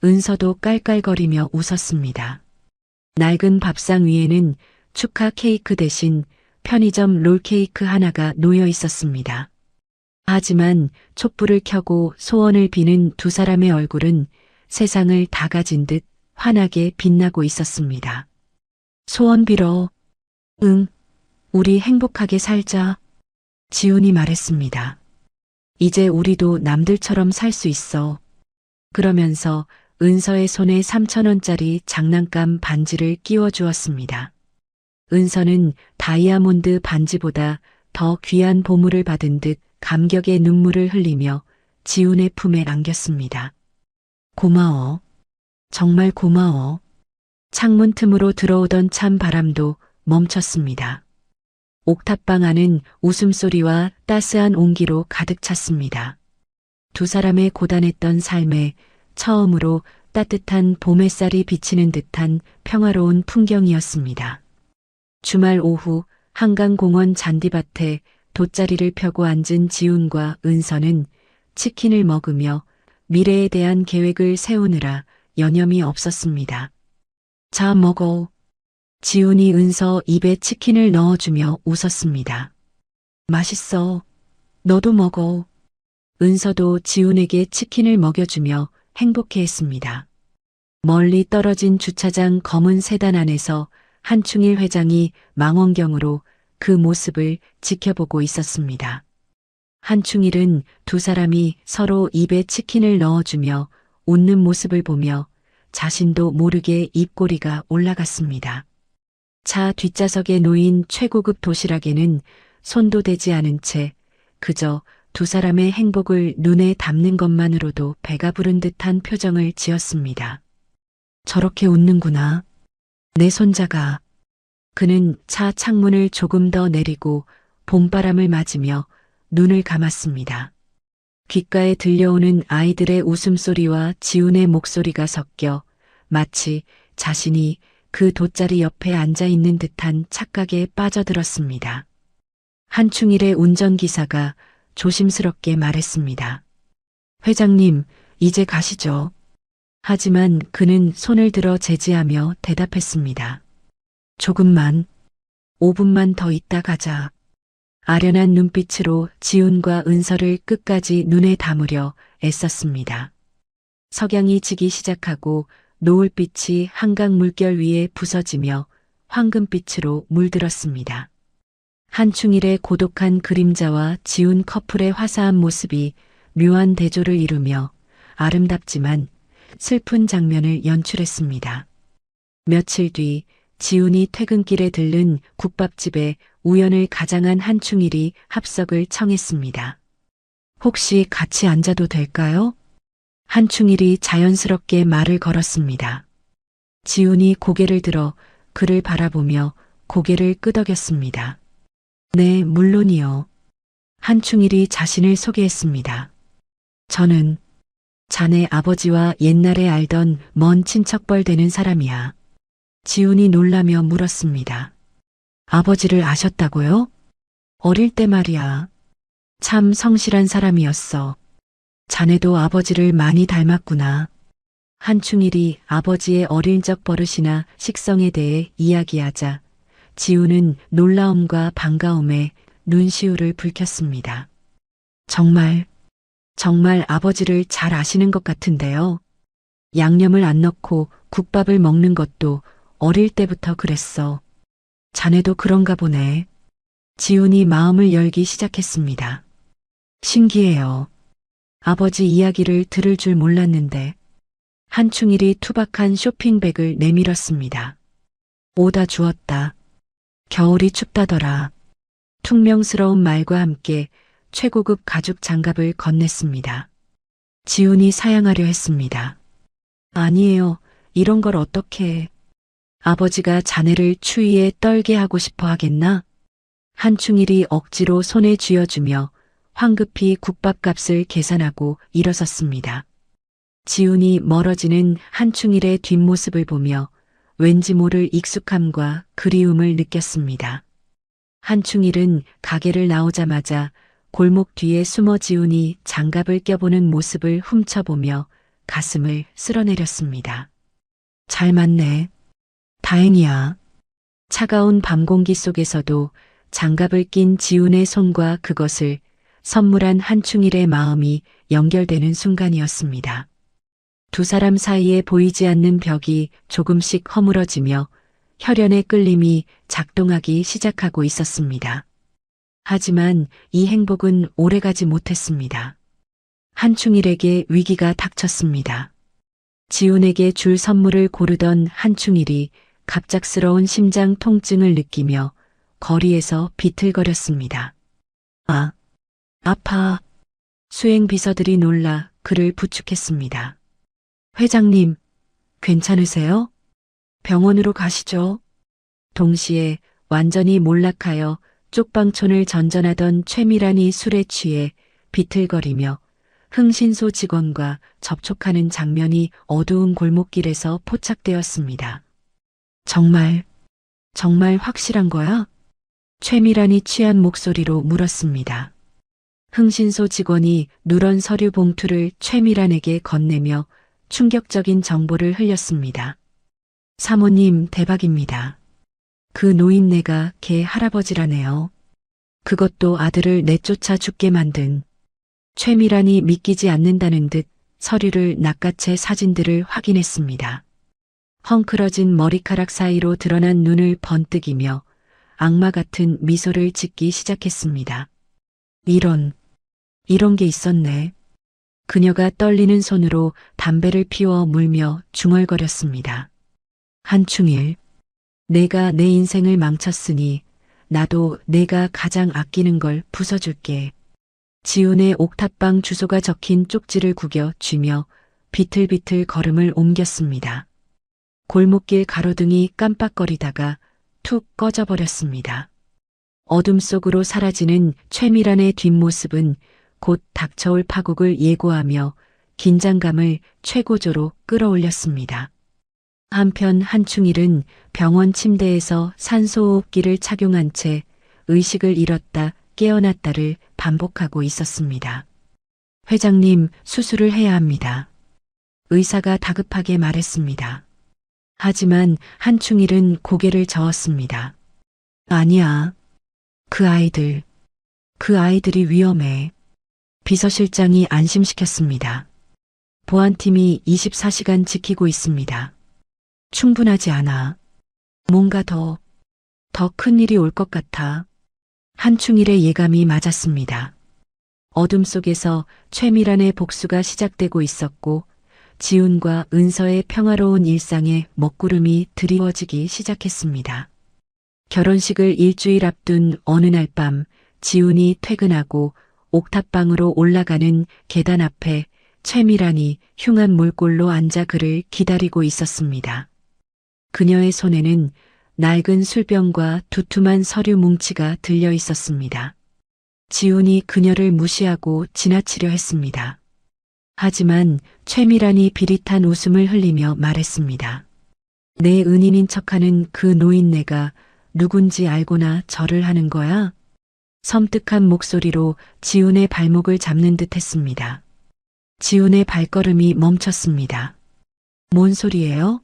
은서도 깔깔거리며 웃었습니다. 낡은 밥상 위에는 축하 케이크 대신 편의점 롤케이크 하나가 놓여 있었습니다. 하지만 촛불을 켜고 소원을 비는 두 사람의 얼굴은 세상을 다 가진 듯 환하게 빛나고 있었습니다. 소원 빌어. 응, 우리 행복하게 살자. 지훈이 말했습니다. 이제 우리도 남들처럼 살 수 있어. 그러면서 은서의 손에 3,000원짜리 장난감 반지를 끼워 주었습니다. 은서는 다이아몬드 반지보다 더 귀한 보물을 받은 듯 감격의 눈물을 흘리며 지훈의 품에 안겼습니다. 고마워. 정말 고마워. 창문 틈으로 들어오던 찬 바람도 멈췄습니다. 옥탑방 안은 웃음소리와 따스한 온기로 가득 찼습니다. 두 사람의 고단했던 삶에 처음으로 따뜻한 봄 햇살이 비치는 듯한 평화로운 풍경이었습니다. 주말 오후 한강공원 잔디밭에 돗자리를 펴고 앉은 지훈과 은서는 치킨을 먹으며 미래에 대한 계획을 세우느라 여념이 없었습니다. 자, 먹어. 지훈이 은서 입에 치킨을 넣어주며 웃었습니다. 맛있어. 너도 먹어. 은서도 지훈에게 치킨을 먹여주며 행복해했습니다. 멀리 떨어진 주차장 검은 세단 안에서 한충일 회장이 망원경으로 그 모습을 지켜보고 있었습니다. 한충일은 두 사람이 서로 입에 치킨을 넣어주며 웃는 모습을 보며 자신도 모르게 입꼬리가 올라갔습니다. 차 뒷좌석에 놓인 최고급 도시락에는 손도 대지 않은 채 그저 두 사람의 행복을 눈에 담는 것만으로도 배가 부른 듯한 표정을 지었습니다. 저렇게 웃는구나. 내 손자가. 그는 차 창문을 조금 더 내리고 봄바람을 맞으며 눈을 감았습니다. 귓가에 들려오는 아이들의 웃음소리와 지훈의 목소리가 섞여 마치 자신이 그 돗자리 옆에 앉아 있는 듯한 착각에 빠져들었습니다. 한충일의 운전기사가 조심스럽게 말했습니다. 회장님, 이제 가시죠. 하지만 그는 손을 들어 제지하며 대답했습니다. 조금만, 5분만 더 있다 가자. 아련한 눈빛으로 지훈과 은서를 끝까지 눈에 담으려 애썼습니다. 석양이 지기 시작하고 노을빛이 한강 물결 위에 부서지며 황금빛으로 물들었습니다. 한충일의 고독한 그림자와 지훈 커플의 화사한 모습이 묘한 대조를 이루며 아름답지만 슬픈 장면을 연출했습니다. 며칠 뒤 지훈이 퇴근길에 들른 국밥집에 우연을 가장한 한충일이 합석을 청했습니다. 혹시 같이 앉아도 될까요? 한충일이 자연스럽게 말을 걸었습니다. 지훈이 고개를 들어 그를 바라보며 고개를 끄덕였습니다. 네, 물론이요. 한충일이 자신을 소개했습니다. 저는 자네 아버지와 옛날에 알던 먼 친척벌 되는 사람이야. 지훈이 놀라며 물었습니다. 아버지를 아셨다고요? 어릴 때 말이야. 참 성실한 사람이었어. 자네도 아버지를 많이 닮았구나. 한충일이 아버지의 어릴 적 버릇이나 식성에 대해 이야기하자 지훈은 놀라움과 반가움에 눈시울을 붉혔습니다. 정말 아버지를 잘 아시는 것 같은데요. 양념을 안 넣고 국밥을 먹는 것도 어릴 때부터 그랬어. 자네도 그런가 보네. 지훈이 마음을 열기 시작했습니다. 신기해요. 아버지 이야기를 들을 줄 몰랐는데. 한충일이 투박한 쇼핑백을 내밀었습니다. 오다 주었다. 겨울이 춥다더라. 퉁명스러운 말과 함께 최고급 가죽 장갑을 건넸습니다. 지훈이 사양하려 했습니다. 아니에요. 이런 걸 어떻게. 아버지가 자네를 추위에 떨게 하고 싶어 하겠나? 한충일이 억지로 손에 쥐어주며 황급히 국밥값을 계산하고 일어섰습니다. 지훈이 멀어지는 한충일의 뒷모습을 보며 왠지 모를 익숙함과 그리움을 느꼈습니다. 한충일은 가게를 나오자마자 골목 뒤에 숨어 지훈이 장갑을 껴보는 모습을 훔쳐보며 가슴을 쓸어내렸습니다. 잘 맞네. 다행이야. 차가운 밤 공기 속에서도 장갑을 낀 지훈의 손과 그것을 선물한 한충일의 마음이 연결되는 순간이었습니다. 두 사람 사이에 보이지 않는 벽이 조금씩 허물어지며 혈연의 끌림이 작동하기 시작하고 있었습니다. 하지만 이 행복은 오래가지 못했습니다. 한충일에게 위기가 닥쳤습니다. 지훈에게 줄 선물을 고르던 한충일이 갑작스러운 심장 통증을 느끼며 거리에서 비틀거렸습니다. 아, 아파. 수행 비서들이 놀라 그를 부축했습니다. 회장님, 괜찮으세요? 병원으로 가시죠. 동시에 완전히 몰락하여 쪽방촌을 전전하던 최미란이 술에 취해 비틀거리며 흥신소 직원과 접촉하는 장면이 어두운 골목길에서 포착되었습니다. 정말 확실한 거야? 최미란이 취한 목소리로 물었습니다. 흥신소 직원이 누런 서류 봉투를 최미란에게 건네며 충격적인 정보를 흘렸습니다. 사모님 대박입니다. 그 노인네가 걔 할아버지라네요. 그것도 아들을 내쫓아 죽게 만든. 최미란이 믿기지 않는다는 듯 서류를 낚아채 사진들을 확인했습니다. 헝클어진 머리카락 사이로 드러난 눈을 번뜩이며 악마 같은 미소를 짓기 시작했습니다. 이런 게 있었네. 그녀가 떨리는 손으로 담배를 피워 물며 중얼거렸습니다. 한충일, 내가 내 인생을 망쳤으니 나도 내가 가장 아끼는 걸 부숴줄게. 지훈의 옥탑방 주소가 적힌 쪽지를 구겨 쥐며 비틀비틀 걸음을 옮겼습니다. 골목길 가로등이 깜빡거리다가 툭 꺼져버렸습니다. 어둠 속으로 사라지는 최미란의 뒷모습은 곧 닥쳐올 파국을 예고하며 긴장감을 최고조로 끌어올렸습니다. 한편 한충일은 병원 침대에서 산소호흡기를 착용한 채 의식을 잃었다 깨어났다를 반복하고 있었습니다. 회장님, 수술을 해야 합니다. 의사가 다급하게 말했습니다. 하지만 한충일은 고개를 저었습니다. 아니야. 그 아이들이 위험해. 비서실장이 안심시켰습니다. 보안팀이 24시간 지키고 있습니다. 충분하지 않아. 뭔가 더 큰 일이 올 것 같아. 한충일의 예감이 맞았습니다. 어둠 속에서 최미란의 복수가 시작되고 있었고 지훈과 은서의 평화로운 일상에 먹구름이 드리워지기 시작했습니다. 결혼식을 일주일 앞둔 어느 날 밤 지훈이 퇴근하고 옥탑방으로 올라가는 계단 앞에 최미란이 흉한 몰골로 앉아 그를 기다리고 있었습니다. 그녀의 손에는 낡은 술병과 두툼한 서류 뭉치가 들려 있었습니다. 지훈이 그녀를 무시하고 지나치려 했습니다. 하지만 최미란이 비릿한 웃음을 흘리며 말했습니다. 내 은인인 척하는 그 노인네가 누군지 알고나 절을 하는 거야? 섬뜩한 목소리로 지훈의 발목을 잡는 듯 했습니다. 지훈의 발걸음이 멈췄습니다. 뭔 소리예요?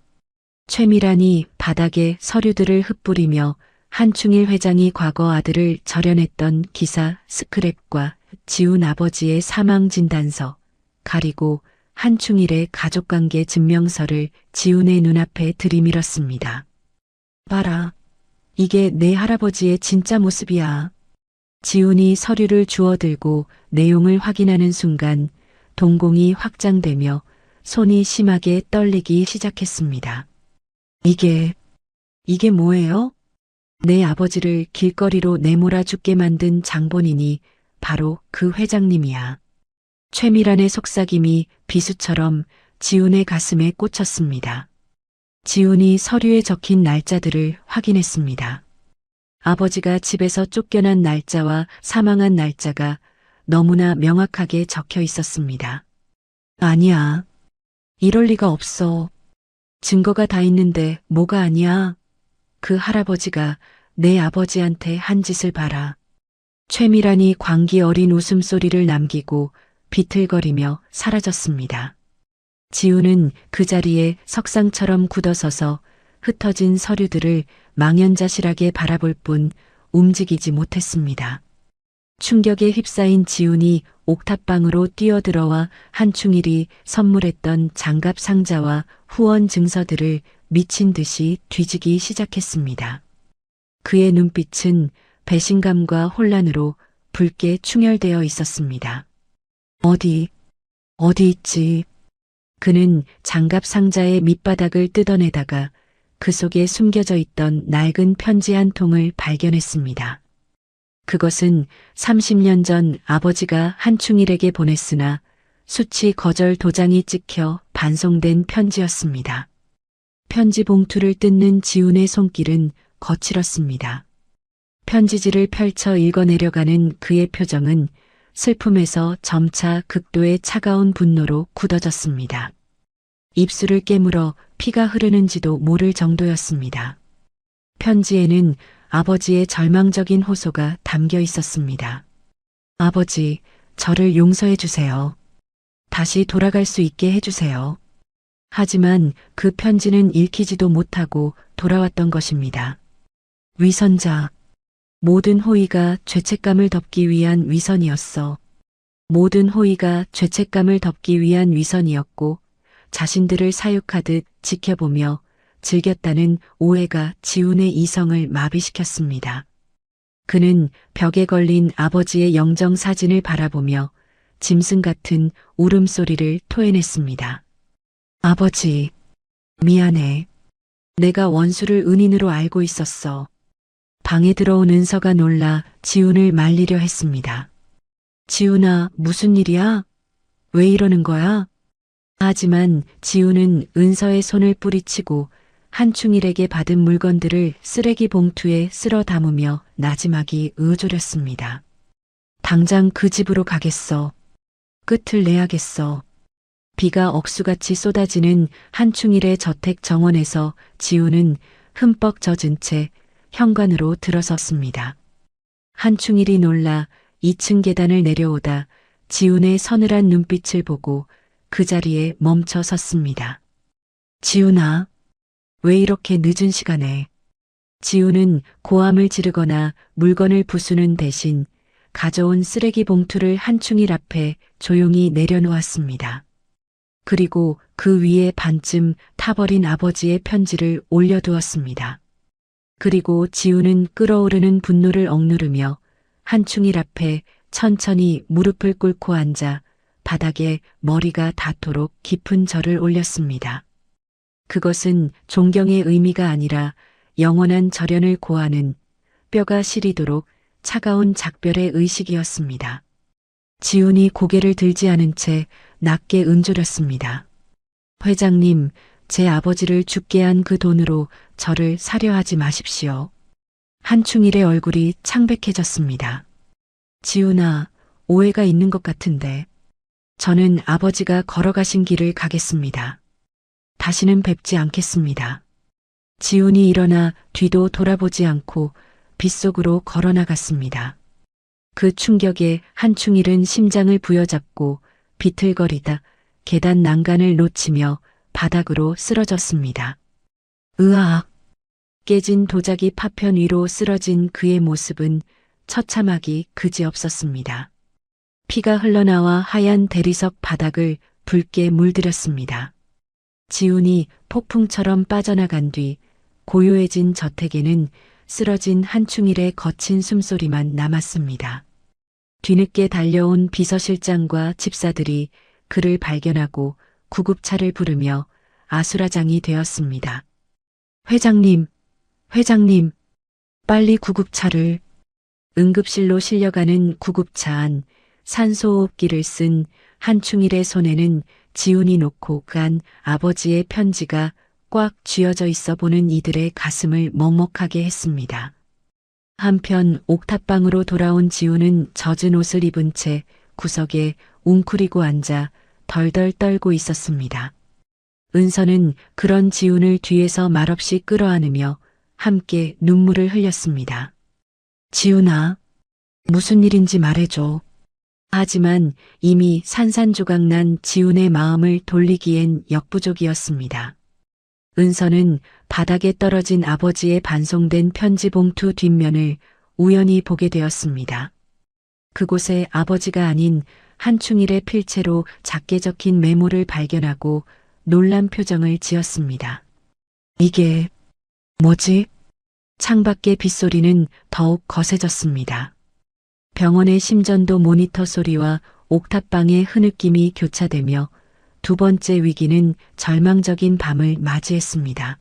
최미란이 바닥에 서류들을 흩뿌리며 한충일 회장이 과거 아들을 절연했던 기사 스크랩과 지훈 아버지의 사망진단서, 가리고 한충일의 가족관계 증명서를 지훈의 눈앞에 들이밀었습니다. 봐라. 이게 내 할아버지의 진짜 모습이야. 지훈이 서류를 주워들고 내용을 확인하는 순간 동공이 확장되며 손이 심하게 떨리기 시작했습니다. 이게 뭐예요? 내 아버지를 길거리로 내몰아 죽게 만든 장본인이 바로 그 회장님이야. 최미란의 속삭임이 비수처럼 지훈의 가슴에 꽂혔습니다. 지훈이 서류에 적힌 날짜들을 확인했습니다. 아버지가 집에서 쫓겨난 날짜와 사망한 날짜가 너무나 명확하게 적혀 있었습니다. 아니야. 이럴 리가 없어. 증거가 다 있는데 뭐가 아니야. 그 할아버지가 내 아버지한테 한 짓을 봐라. 최미란이 광기 어린 웃음소리를 남기고 비틀거리며 사라졌습니다. 지훈은 그 자리에 석상처럼 굳어서서 흩어진 서류들을 망연자실하게 바라볼 뿐 움직이지 못했습니다. 충격에 휩싸인 지훈이 옥탑방으로 뛰어들어와 한충일이 선물했던 장갑 상자와 후원 증서들을 미친 듯이 뒤지기 시작했습니다. 그의 눈빛은 배신감과 혼란으로 붉게 충혈되어 있었습니다. 어디 있지? 그는 장갑 상자의 밑바닥을 뜯어내다가 그 속에 숨겨져 있던 낡은 편지 한 통을 발견했습니다. 그것은 30년 전 아버지가 한충일에게 보냈으나 수치 거절 도장이 찍혀 반송된 편지였습니다. 편지 봉투를 뜯는 지훈의 손길은 거칠었습니다. 편지지를 펼쳐 읽어내려가는 그의 표정은 슬픔에서 점차 극도의 차가운 분노로 굳어졌습니다. 입술을 깨물어 피가 흐르는지도 모를 정도였습니다. 편지에는 아버지의 절망적인 호소가 담겨 있었습니다. 아버지, 저를 용서해 주세요. 다시 돌아갈 수 있게 해주세요. 하지만 그 편지는 읽히지도 못하고 돌아왔던 것입니다. 위선자. 모든 호의가 죄책감을 덮기 위한 위선이었어. 모든 호의가 죄책감을 덮기 위한 위선이었고 자신들을 사육하듯 지켜보며 즐겼다는 오해가 지훈의 이성을 마비시켰습니다. 그는 벽에 걸린 아버지의 영정 사진을 바라보며 짐승 같은 울음소리를 토해냈습니다. 아버지, 미안해. 내가 원수를 은인으로 알고 있었어. 방에 들어온 은서가 놀라 지훈을 말리려 했습니다. 지훈아, 무슨 일이야? 왜 이러는 거야? 하지만 지훈은 은서의 손을 뿌리치고 한충일에게 받은 물건들을 쓰레기 봉투에 쓸어 담으며 나지막이 의조렸습니다. 당장 그 집으로 가겠어. 끝을 내야겠어. 비가 억수같이 쏟아지는 한충일의 저택 정원에서 지훈은 흠뻑 젖은 채 현관으로 들어섰습니다. 한충일이 놀라 2층 계단을 내려오다 지훈의 서늘한 눈빛을 보고 그 자리에 멈춰 섰습니다. 지훈아, 왜 이렇게 늦은 시간에? 지훈은 고함을 지르거나 물건을 부수는 대신 가져온 쓰레기 봉투를 한충일 앞에 조용히 내려놓았습니다. 그리고 그 위에 반쯤 타버린 아버지의 편지를 올려두었습니다. 그리고 지훈은 끓어오르는 분노를 억누르며 한충일 앞에 천천히 무릎을 꿇고 앉아 바닥에 머리가 닿도록 깊은 절을 올렸습니다. 그것은 존경의 의미가 아니라 영원한 절연을 고하는 뼈가 시리도록 차가운 작별의 의식이었습니다. 지훈이 고개를 들지 않은 채 낮게 은조렸습니다. 회장님, 제 아버지를 죽게 한 그 돈으로 저를 사려 하지 마십시오. 한충일의 얼굴이 창백해졌습니다. 지훈아, 오해가 있는 것 같은데. 저는 아버지가 걸어가신 길을 가겠습니다. 다시는 뵙지 않겠습니다. 지훈이 일어나 뒤도 돌아보지 않고 빗속으로 걸어나갔습니다. 그 충격에 한충일은 심장을 부여잡고 비틀거리다 계단 난간을 놓치며 바닥으로 쓰러졌습니다. 으악! 깨진 도자기 파편 위로 쓰러진 그의 모습은 처참하기 그지없었습니다. 피가 흘러나와 하얀 대리석 바닥을 붉게 물들였습니다. 지훈이 폭풍처럼 빠져나간 뒤 고요해진 저택에는 쓰러진 한충일의 거친 숨소리만 남았습니다. 뒤늦게 달려온 비서실장과 집사들이 그를 발견하고 구급차를 부르며 아수라장이 되었습니다. 회장님, 회장님, 빨리 구급차를. 응급실로 실려가는 구급차 안 산소호흡기를 쓴 한충일의 손에는 지훈이 놓고 간 아버지의 편지가 꽉 쥐어져 있어 보는 이들의 가슴을 먹먹하게 했습니다. 한편 옥탑방으로 돌아온 지훈은 젖은 옷을 입은 채 구석에 웅크리고 앉아 덜덜 떨고 있었습니다. 은서는 그런 지훈을 뒤에서 말없이 끌어안으며 함께 눈물을 흘렸습니다. 지훈아, 무슨 일인지 말해줘. 하지만 이미 산산조각난 지훈의 마음을 돌리기엔 역부족이었습니다. 은서는 바닥에 떨어진 아버지의 반송된 편지 봉투 뒷면을 우연히 보게 되었습니다. 그곳에 아버지가 아닌 한충일의 필체로 작게 적힌 메모를 발견하고 놀란 표정을 지었습니다. 이게 뭐지? 창밖의 빗소리는 더욱 거세졌습니다. 병원의 심전도 모니터 소리와 옥탑방의 흐느낌이 교차되며 두 번째 위기는 절망적인 밤을 맞이했습니다.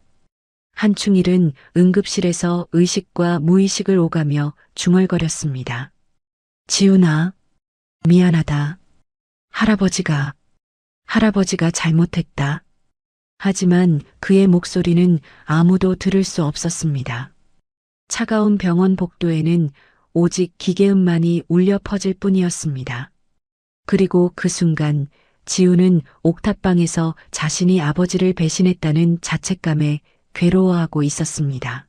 한충일은 응급실에서 의식과 무의식을 오가며 중얼거렸습니다. 지훈아, 미안하다. 할아버지가 잘못했다. 하지만 그의 목소리는 아무도 들을 수 없었습니다. 차가운 병원 복도에는 오직 기계음만이 울려 퍼질 뿐이었습니다. 그리고 그 순간 지훈은 옥탑방에서 자신이 아버지를 배신했다는 자책감에 괴로워하고 있었습니다.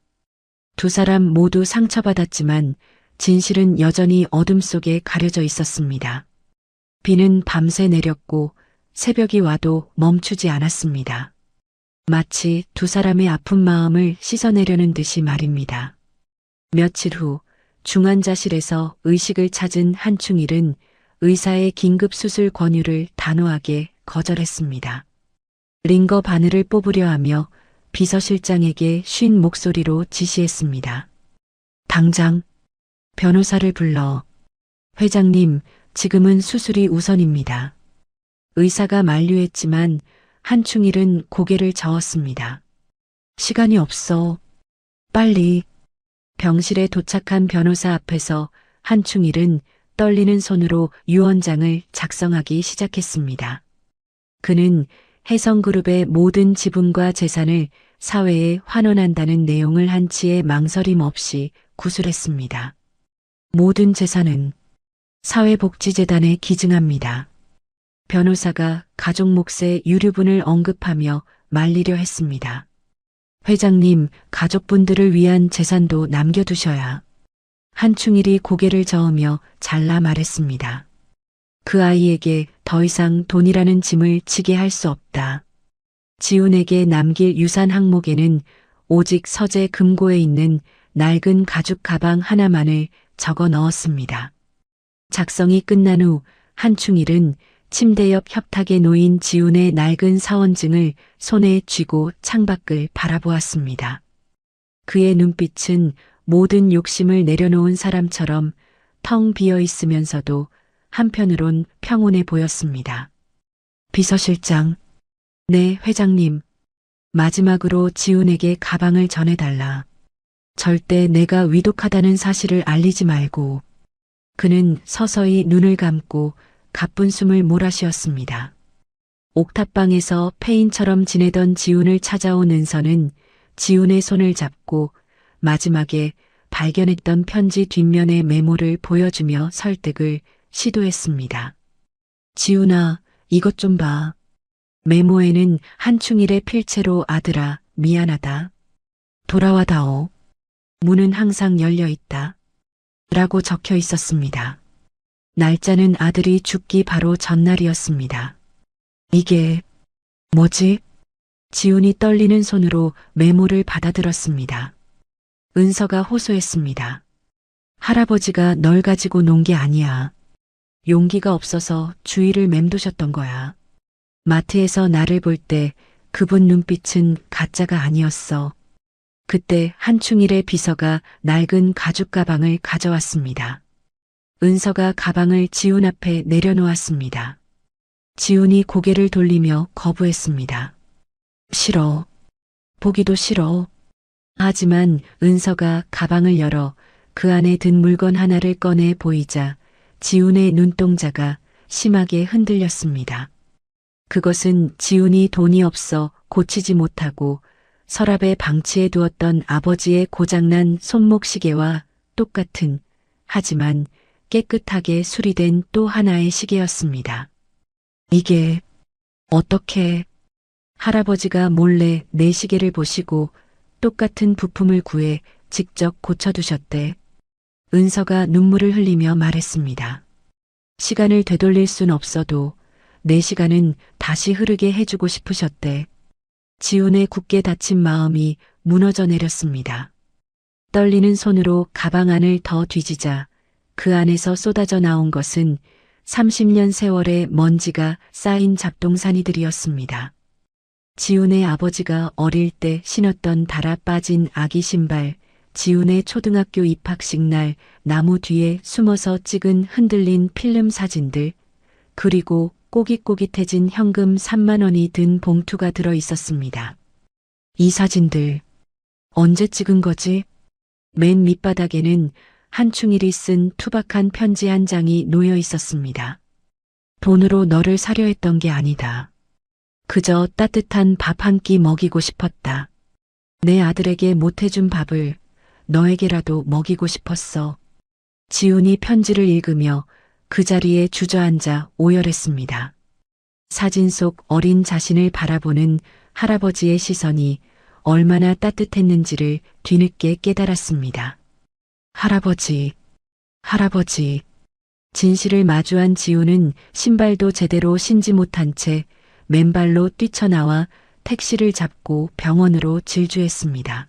두 사람 모두 상처받았지만 진실은 여전히 어둠 속에 가려져 있었습니다. 비는 밤새 내렸고 새벽이 와도 멈추지 않았습니다. 마치 두 사람의 아픈 마음을 씻어내려는 듯이 말입니다. 며칠 후 중환자실에서 의식을 찾은 한충일은 의사의 긴급 수술 권유를 단호하게 거절했습니다. 링거 바늘을 뽑으려 하며 비서실장에게 쉰 목소리로 지시했습니다. 당장 변호사를 불러. 회장님, 지금은 수술이 우선입니다. 의사가 만류했지만 한충일은 고개를 저었습니다. 시간이 없어. 빨리. 병실에 도착한 변호사 앞에서 한충일은 떨리는 손으로 유언장을 작성하기 시작했습니다. 그는 혜성그룹의 모든 지분과 재산을 사회에 환원한다는 내용을 한치의 망설임 없이 구술했습니다. 모든 재산은 사회복지재단에 기증합니다. 변호사가 가족 몫의 유류분을 언급하며 말리려 했습니다. 회장님, 가족분들을 위한 재산도 남겨두셔야. 한충일이 고개를 저으며 잘라 말했습니다. 그 아이에게 더 이상 돈이라는 짐을 지게 할 수 없다. 지훈에게 남길 유산 항목에는 오직 서재 금고에 있는 낡은 가죽 가방 하나만을 적어 넣었습니다. 작성이 끝난 후 한충일은 침대 옆 협탁에 놓인 지훈의 낡은 사원증을 손에 쥐고 창밖을 바라보았습니다. 그의 눈빛은 모든 욕심을 내려놓은 사람처럼 텅 비어 있으면서도 한편으론 평온해 보였습니다. 비서실장, 네, 회장님. 마지막으로 지훈에게 가방을 전해달라. 절대 내가 위독하다는 사실을 알리지 말고. 그는 서서히 눈을 감고 가쁜 숨을 몰아쉬었습니다. 옥탑방에서 페인처럼 지내던 지훈을 찾아온 은서는 지훈의 손을 잡고 마지막에 발견했던 편지 뒷면의 메모를 보여주며 설득을 시도했습니다. 지훈아, 이것 좀 봐. 메모에는 한충일의 필체로 아들아, 미안하다. 돌아와다오. 문은 항상 열려 있다. 라고 적혀 있었습니다. 날짜는 아들이 죽기 바로 전날이었습니다. 이게 뭐지? 지훈이 떨리는 손으로 메모를 받아들었습니다. 은서가 호소했습니다. 할아버지가 널 가지고 논 게 아니야. 용기가 없어서 주위를 맴도셨던 거야. 마트에서 나를 볼 때 그분 눈빛은 가짜가 아니었어. 그때 한충일의 비서가 낡은 가죽 가방을 가져왔습니다. 은서가 가방을 지훈 앞에 내려놓았습니다. 지훈이 고개를 돌리며 거부했습니다. 싫어. 보기도 싫어. 하지만 은서가 가방을 열어 그 안에 든 물건 하나를 꺼내 보이자 지훈의 눈동자가 심하게 흔들렸습니다. 그것은 지훈이 돈이 없어 고치지 못하고 서랍에 방치해 두었던 아버지의 고장난 손목시계와 똑같은, 하지만 깨끗하게 수리된 또 하나의 시계였습니다. 이게 어떻게? 할아버지가 몰래 내 시계를 보시고 똑같은 부품을 구해 직접 고쳐두셨대. 은서가 눈물을 흘리며 말했습니다. 시간을 되돌릴 순 없어도 내 시간은 다시 흐르게 해주고 싶으셨대. 지훈의 굳게 닫힌 마음이 무너져 내렸습니다. 떨리는 손으로 가방 안을 더 뒤지자 그 안에서 쏟아져 나온 것은 30년 세월의 먼지가 쌓인 잡동사니들이었습니다. 지훈의 아버지가 어릴 때 신었던 달아 빠진 아기 신발, 지훈의 초등학교 입학식 날 나무 뒤에 숨어서 찍은 흔들린 필름 사진들, 그리고 꼬깃꼬깃해진 현금 3만 원이 든 봉투가 들어 있었습니다. 이 사진들 언제 찍은 거지? 맨 밑바닥에는 한충일이 쓴 투박한 편지 한 장이 놓여 있었습니다. 돈으로 너를 사려 했던 게 아니다. 그저 따뜻한 밥 한 끼 먹이고 싶었다. 내 아들에게 못해준 밥을 너에게라도 먹이고 싶었어. 지훈이 편지를 읽으며 그 자리에 주저앉아 오열했습니다. 사진 속 어린 자신을 바라보는 할아버지의 시선이 얼마나 따뜻했는지를 뒤늦게 깨달았습니다. 할아버지, 할아버지. 진실을 마주한 지훈은 신발도 제대로 신지 못한 채 맨발로 뛰쳐나와 택시를 잡고 병원으로 질주했습니다.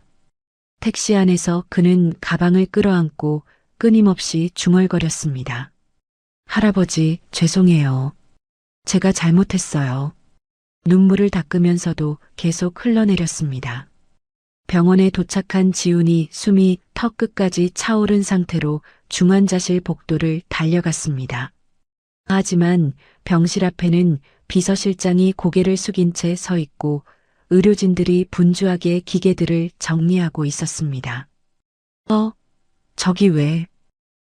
택시 안에서 그는 가방을 끌어안고 끊임없이 중얼거렸습니다. 할아버지, 죄송해요. 제가 잘못했어요. 눈물을 닦으면서도 계속 흘러내렸습니다. 병원에 도착한 지훈이 숨이 턱 끝까지 차오른 상태로 중환자실 복도를 달려갔습니다. 하지만 병실 앞에는 비서실장이 고개를 숙인 채 서 있고 의료진들이 분주하게 기계들을 정리하고 있었습니다. 저기 왜?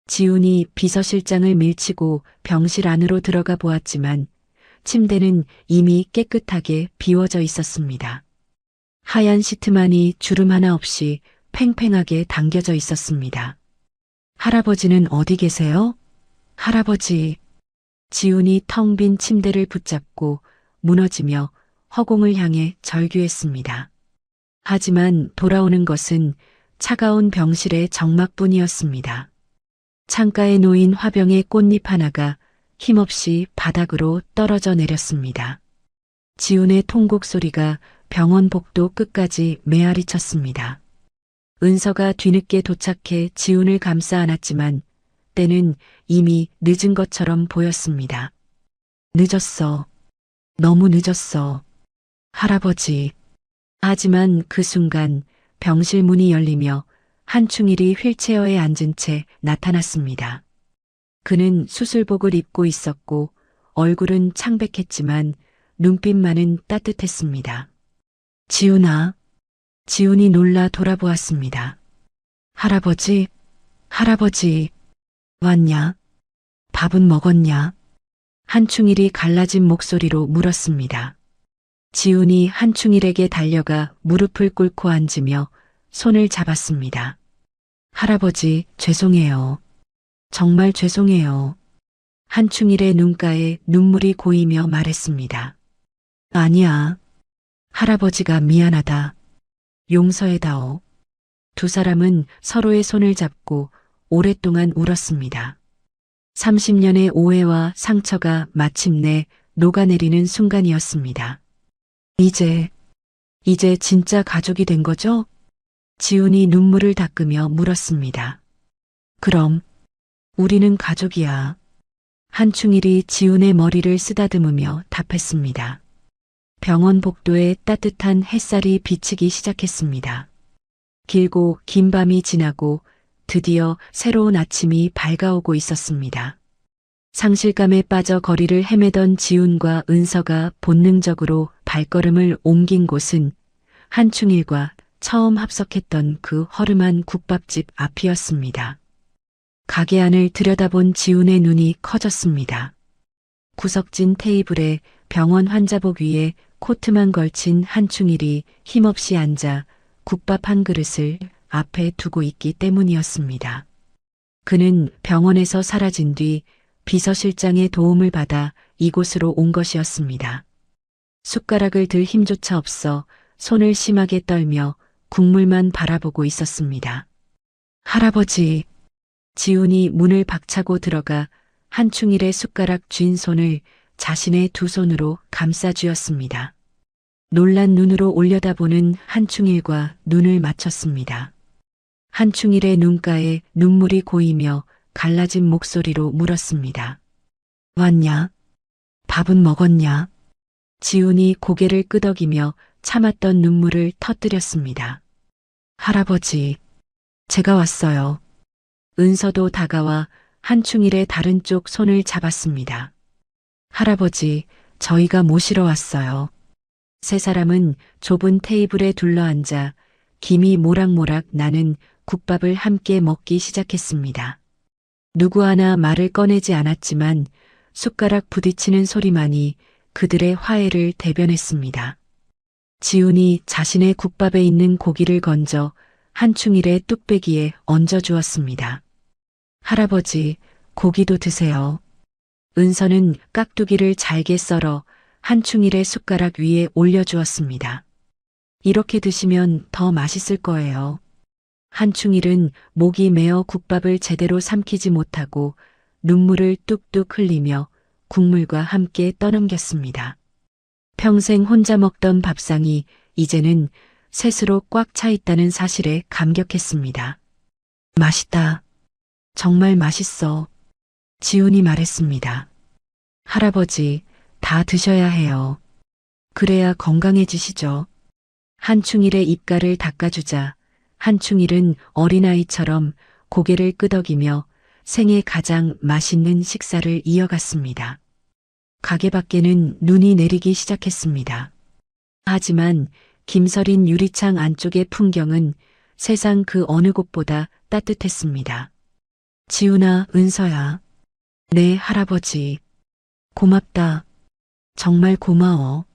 지훈이 비서실장을 밀치고 병실 안으로 들어가 보았지만 침대는 이미 깨끗하게 비워져 있었습니다. 하얀 시트만이 주름 하나 없이 팽팽하게 당겨져 있었습니다. 할아버지는 어디 계세요? 할아버지. 지훈이 텅 빈 침대를 붙잡고 무너지며 허공을 향해 절규했습니다. 하지만 돌아오는 것은 차가운 병실의 정막뿐이었습니다. 창가에 놓인 화병의 꽃잎 하나가 힘없이 바닥으로 떨어져 내렸습니다. 지훈의 통곡 소리가 병원 복도 끝까지 메아리쳤습니다. 은서가 뒤늦게 도착해 지훈을 감싸 안았지만 때는 이미 늦은 것처럼 보였습니다. 늦었어. 너무 늦었어. 할아버지. 하지만 그 순간 병실 문이 열리며 한충일이 휠체어에 앉은 채 나타났습니다. 그는 수술복을 입고 있었고 얼굴은 창백했지만 눈빛만은 따뜻했습니다. 지훈아. 지훈이 놀라 돌아보았습니다. 할아버지, 할아버지, 왔냐? 밥은 먹었냐? 한충일이 갈라진 목소리로 물었습니다. 지훈이 한충일에게 달려가 무릎을 꿇고 앉으며 손을 잡았습니다. 할아버지, 죄송해요. 정말 죄송해요. 한충일의 눈가에 눈물이 고이며 말했습니다. 아니야. 할아버지가 미안하다. 용서해다오. 두 사람은 서로의 손을 잡고 오랫동안 울었습니다. 30년의 오해와 상처가 마침내 녹아내리는 순간이었습니다. 이제 진짜 가족이 된 거죠? 지훈이 눈물을 닦으며 물었습니다. 그럼, 우리는 가족이야. 한충일이 지훈의 머리를 쓰다듬으며 답했습니다. 병원 복도에 따뜻한 햇살이 비치기 시작했습니다. 길고 긴 밤이 지나고 드디어 새로운 아침이 밝아오고 있었습니다. 상실감에 빠져 거리를 헤매던 지훈과 은서가 본능적으로 발걸음을 옮긴 곳은 한충일과 처음 합석했던 그 허름한 국밥집 앞이었습니다. 가게 안을 들여다본 지훈의 눈이 커졌습니다. 구석진 테이블에 병원 환자복 위에 코트만 걸친 한충일이 힘없이 앉아 국밥 한 그릇을 앞에 두고 있기 때문이었습니다. 그는 병원에서 사라진 뒤 비서실장의 도움을 받아 이곳으로 온 것이었습니다. 숟가락을 들 힘조차 없어 손을 심하게 떨며 국물만 바라보고 있었습니다. 할아버지. 지훈이 문을 박차고 들어가 한충일의 숟가락 쥔 손을 자신의 두 손으로 감싸 쥐었습니다. 놀란 눈으로 올려다보는 한충일과 눈을 맞췄습니다. 한충일의 눈가에 눈물이 고이며 갈라진 목소리로 물었습니다. 왔냐? 밥은 먹었냐? 지훈이 고개를 끄덕이며 참았던 눈물을 터뜨렸습니다. 할아버지, 제가 왔어요. 은서도 다가와 한충일의 다른 쪽 손을 잡았습니다. 할아버지, 저희가 모시러 왔어요. 세 사람은 좁은 테이블에 둘러앉아 김이 모락모락 나는 국밥을 함께 먹기 시작했습니다. 누구 하나 말을 꺼내지 않았지만 숟가락 부딪히는 소리만이 그들의 화해를 대변했습니다. 지훈이 자신의 국밥에 있는 고기를 건져 한충일의 뚝배기에 얹어주었습니다. 할아버지, 고기도 드세요. 은서는 깍두기를 잘게 썰어 한충일의 숟가락 위에 올려주었습니다. 이렇게 드시면 더 맛있을 거예요. 한충일은 목이 메어 국밥을 제대로 삼키지 못하고 눈물을 뚝뚝 흘리며 국물과 함께 떠넘겼습니다. 평생 혼자 먹던 밥상이 이제는 셋으로 꽉 차 있다는 사실에 감격했습니다. 맛있다. 정말 맛있어. 지훈이 말했습니다. 할아버지, 다 드셔야 해요. 그래야 건강해지시죠. 한충일의 입가를 닦아주자 한충일은 어린아이처럼 고개를 끄덕이며 생애 가장 맛있는 식사를 이어갔습니다. 가게 밖에는 눈이 내리기 시작했습니다. 하지만 김서린 유리창 안쪽의 풍경은 세상 그 어느 곳보다 따뜻했습니다. 지훈아, 은서야. 네, 할아버지. 고맙다. 정말 고마워.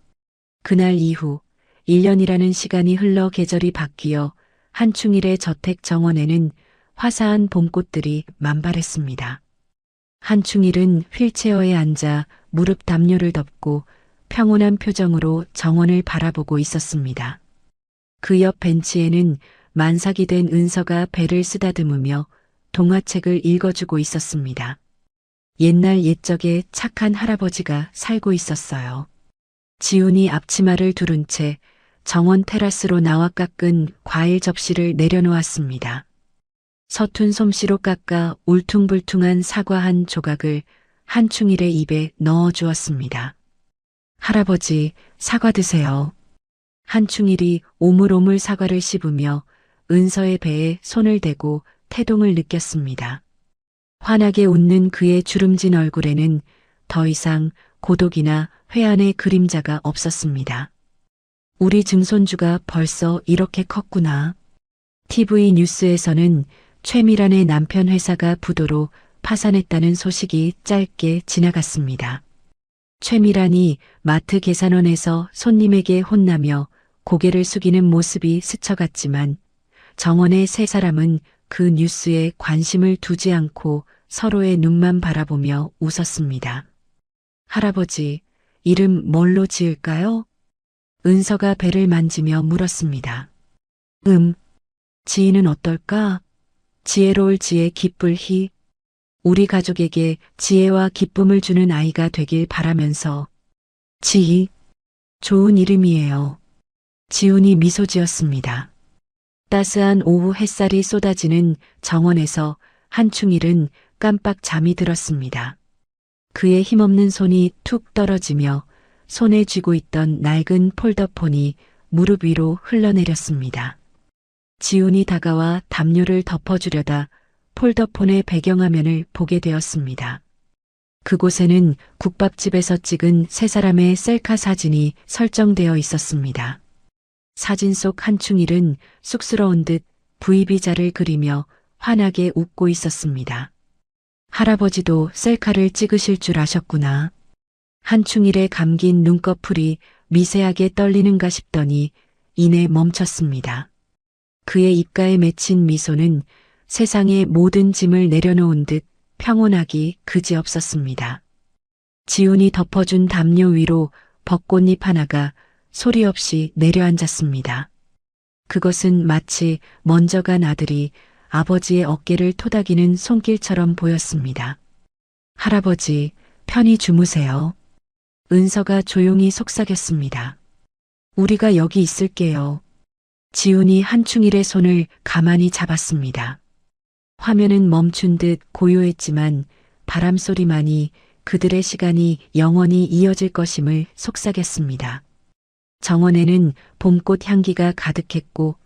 그날 이후 1년이라는 시간이 흘러 계절이 바뀌어 한충일의 저택 정원에는 화사한 봄꽃들이 만발했습니다. 한충일은 휠체어에 앉아 무릎 담요를 덮고 평온한 표정으로 정원을 바라보고 있었습니다. 그 옆 벤치에는 만삭이 된 은서가 배를 쓰다듬으며 동화책을 읽어주고 있었습니다. 옛날 옛적에 착한 할아버지가 살고 있었어요. 지훈이 앞치마를 두른 채 정원 테라스로 나와 깎은 과일 접시를 내려놓았습니다. 서툰 솜씨로 깎아 울퉁불퉁한 사과 한 조각을 한충일의 입에 넣어 주었습니다. 할아버지, 사과 드세요. 한충일이 오물오물 사과를 씹으며 은서의 배에 손을 대고 태동을 느꼈습니다. 환하게 웃는 그의 주름진 얼굴에는 더 이상 고독이나 회한의 그림자가 없었습니다. 우리 증손주가 벌써 이렇게 컸구나. TV 뉴스에서는 최미란의 남편 회사가 부도로 파산했다는 소식이 짧게 지나갔습니다. 최미란이 마트 계산원에서 손님에게 혼나며 고개를 숙이는 모습이 스쳐갔지만 정원의 세 사람은 그 뉴스에 관심을 두지 않고 서로의 눈만 바라보며 웃었습니다. 할아버지, 이름 뭘로 지을까요? 은서가 배를 만지며 물었습니다. 지희는 어떨까? 지혜로울 지혜 기쁠 희. 우리 가족에게 지혜와 기쁨을 주는 아이가 되길 바라면서. 지희. 좋은 이름이에요. 지훈이 미소 지었습니다. 따스한 오후 햇살이 쏟아지는 정원에서 한충일은 깜빡 잠이 들었습니다. 그의 힘없는 손이 툭 떨어지며 손에 쥐고 있던 낡은 폴더폰이 무릎 위로 흘러내렸습니다. 지훈이 다가와 담요를 덮어주려다 폴더폰의 배경화면을 보게 되었습니다. 그곳에는 국밥집에서 찍은 세 사람의 셀카 사진이 설정되어 있었습니다. 사진 속 한충일은 쑥스러운 듯 V비자를 그리며 환하게 웃고 있었습니다. 할아버지도 셀카를 찍으실 줄 아셨구나. 한충일의 감긴 눈꺼풀이 미세하게 떨리는가 싶더니 이내 멈췄습니다. 그의 입가에 맺힌 미소는 세상의 모든 짐을 내려놓은 듯 평온하기 그지없었습니다. 지훈이 덮어준 담요 위로 벚꽃잎 하나가 소리 없이 내려앉았습니다. 그것은 마치 먼저 간 아들이 아버지의 어깨를 토닥이는 손길처럼 보였습니다. 할아버지, 편히 주무세요. 은서가 조용히 속삭였습니다. 우리가 여기 있을게요. 지훈이 한충일의 손을 가만히 잡았습니다. 화면은 멈춘 듯 고요했지만 바람 소리만이 그들의 시간이 영원히 이어질 것임을 속삭였습니다. 정원에는 봄꽃 향기가 가득했고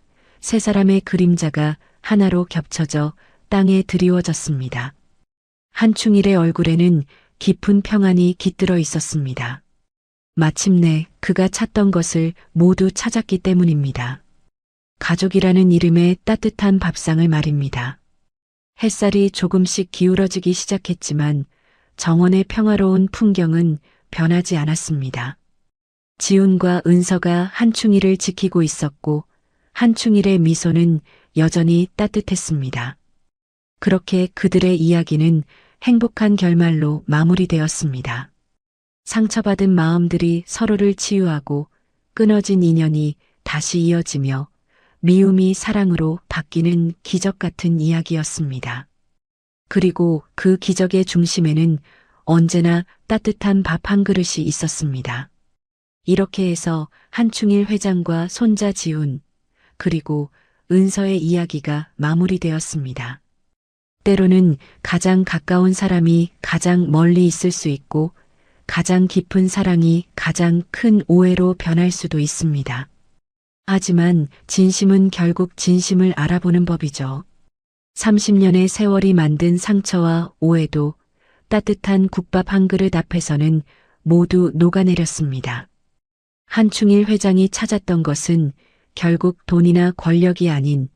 세 사람의 그림자가 하나로 겹쳐져 땅에 드리워졌습니다. 한충일의 얼굴에는 깊은 평안이 깃들어 있었습니다. 마침내 그가 찾던 것을 모두 찾았기 때문입니다. 가족이라는 이름의 따뜻한 밥상을 말입니다. 햇살이 조금씩 기울어지기 시작했지만 정원의 평화로운 풍경은 변하지 않았습니다. 지훈과 은서가 한충일을 지키고 있었고 한충일의 미소는 여전히 따뜻했습니다. 그렇게 그들의 이야기는 행복한 결말로 마무리되었습니다. 상처받은 마음들이 서로를 치유하고 끊어진 인연이 다시 이어지며 미움이 사랑으로 바뀌는 기적 같은 이야기였습니다. 그리고 그 기적의 중심에는 언제나 따뜻한 밥 한 그릇이 있었습니다. 이렇게 해서 한충일 회장과 손자 지훈, 그리고 은서의 이야기가 마무리되었습니다. 때로는 가장 가까운 사람이 가장 멀리 있을 수 있고 가장 깊은 사랑이 가장 큰 오해로 변할 수도 있습니다. 하지만 진심은 결국 진심을 알아보는 법이죠. 30년의 세월이 만든 상처와 오해도 따뜻한 국밥 한 그릇 앞에서는 모두 녹아내렸습니다. 한충일 회장이 찾았던 것은 결국 돈이나 권력이 아닌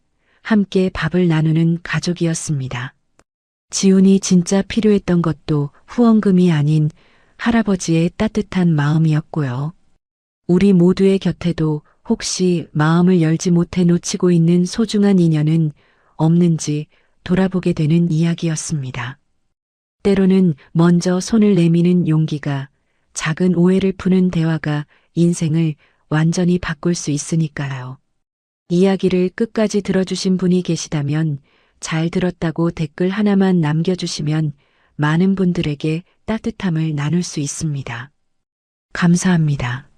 함께 밥을 나누는 가족이었습니다. 지훈이 진짜 필요했던 것도 후원금이 아닌 할아버지의 따뜻한 마음이었고요. 우리 모두의 곁에도 혹시 마음을 열지 못해 놓치고 있는 소중한 인연은 없는지 돌아보게 되는 이야기였습니다. 때로는 먼저 손을 내미는 용기가, 작은 오해를 푸는 대화가 인생을 완전히 바꿀 수 있으니까요. 이야기를 끝까지 들어주신 분이 계시다면 잘 들었다고 댓글 하나만 남겨주시면 많은 분들에게 따뜻함을 나눌 수 있습니다. 감사합니다.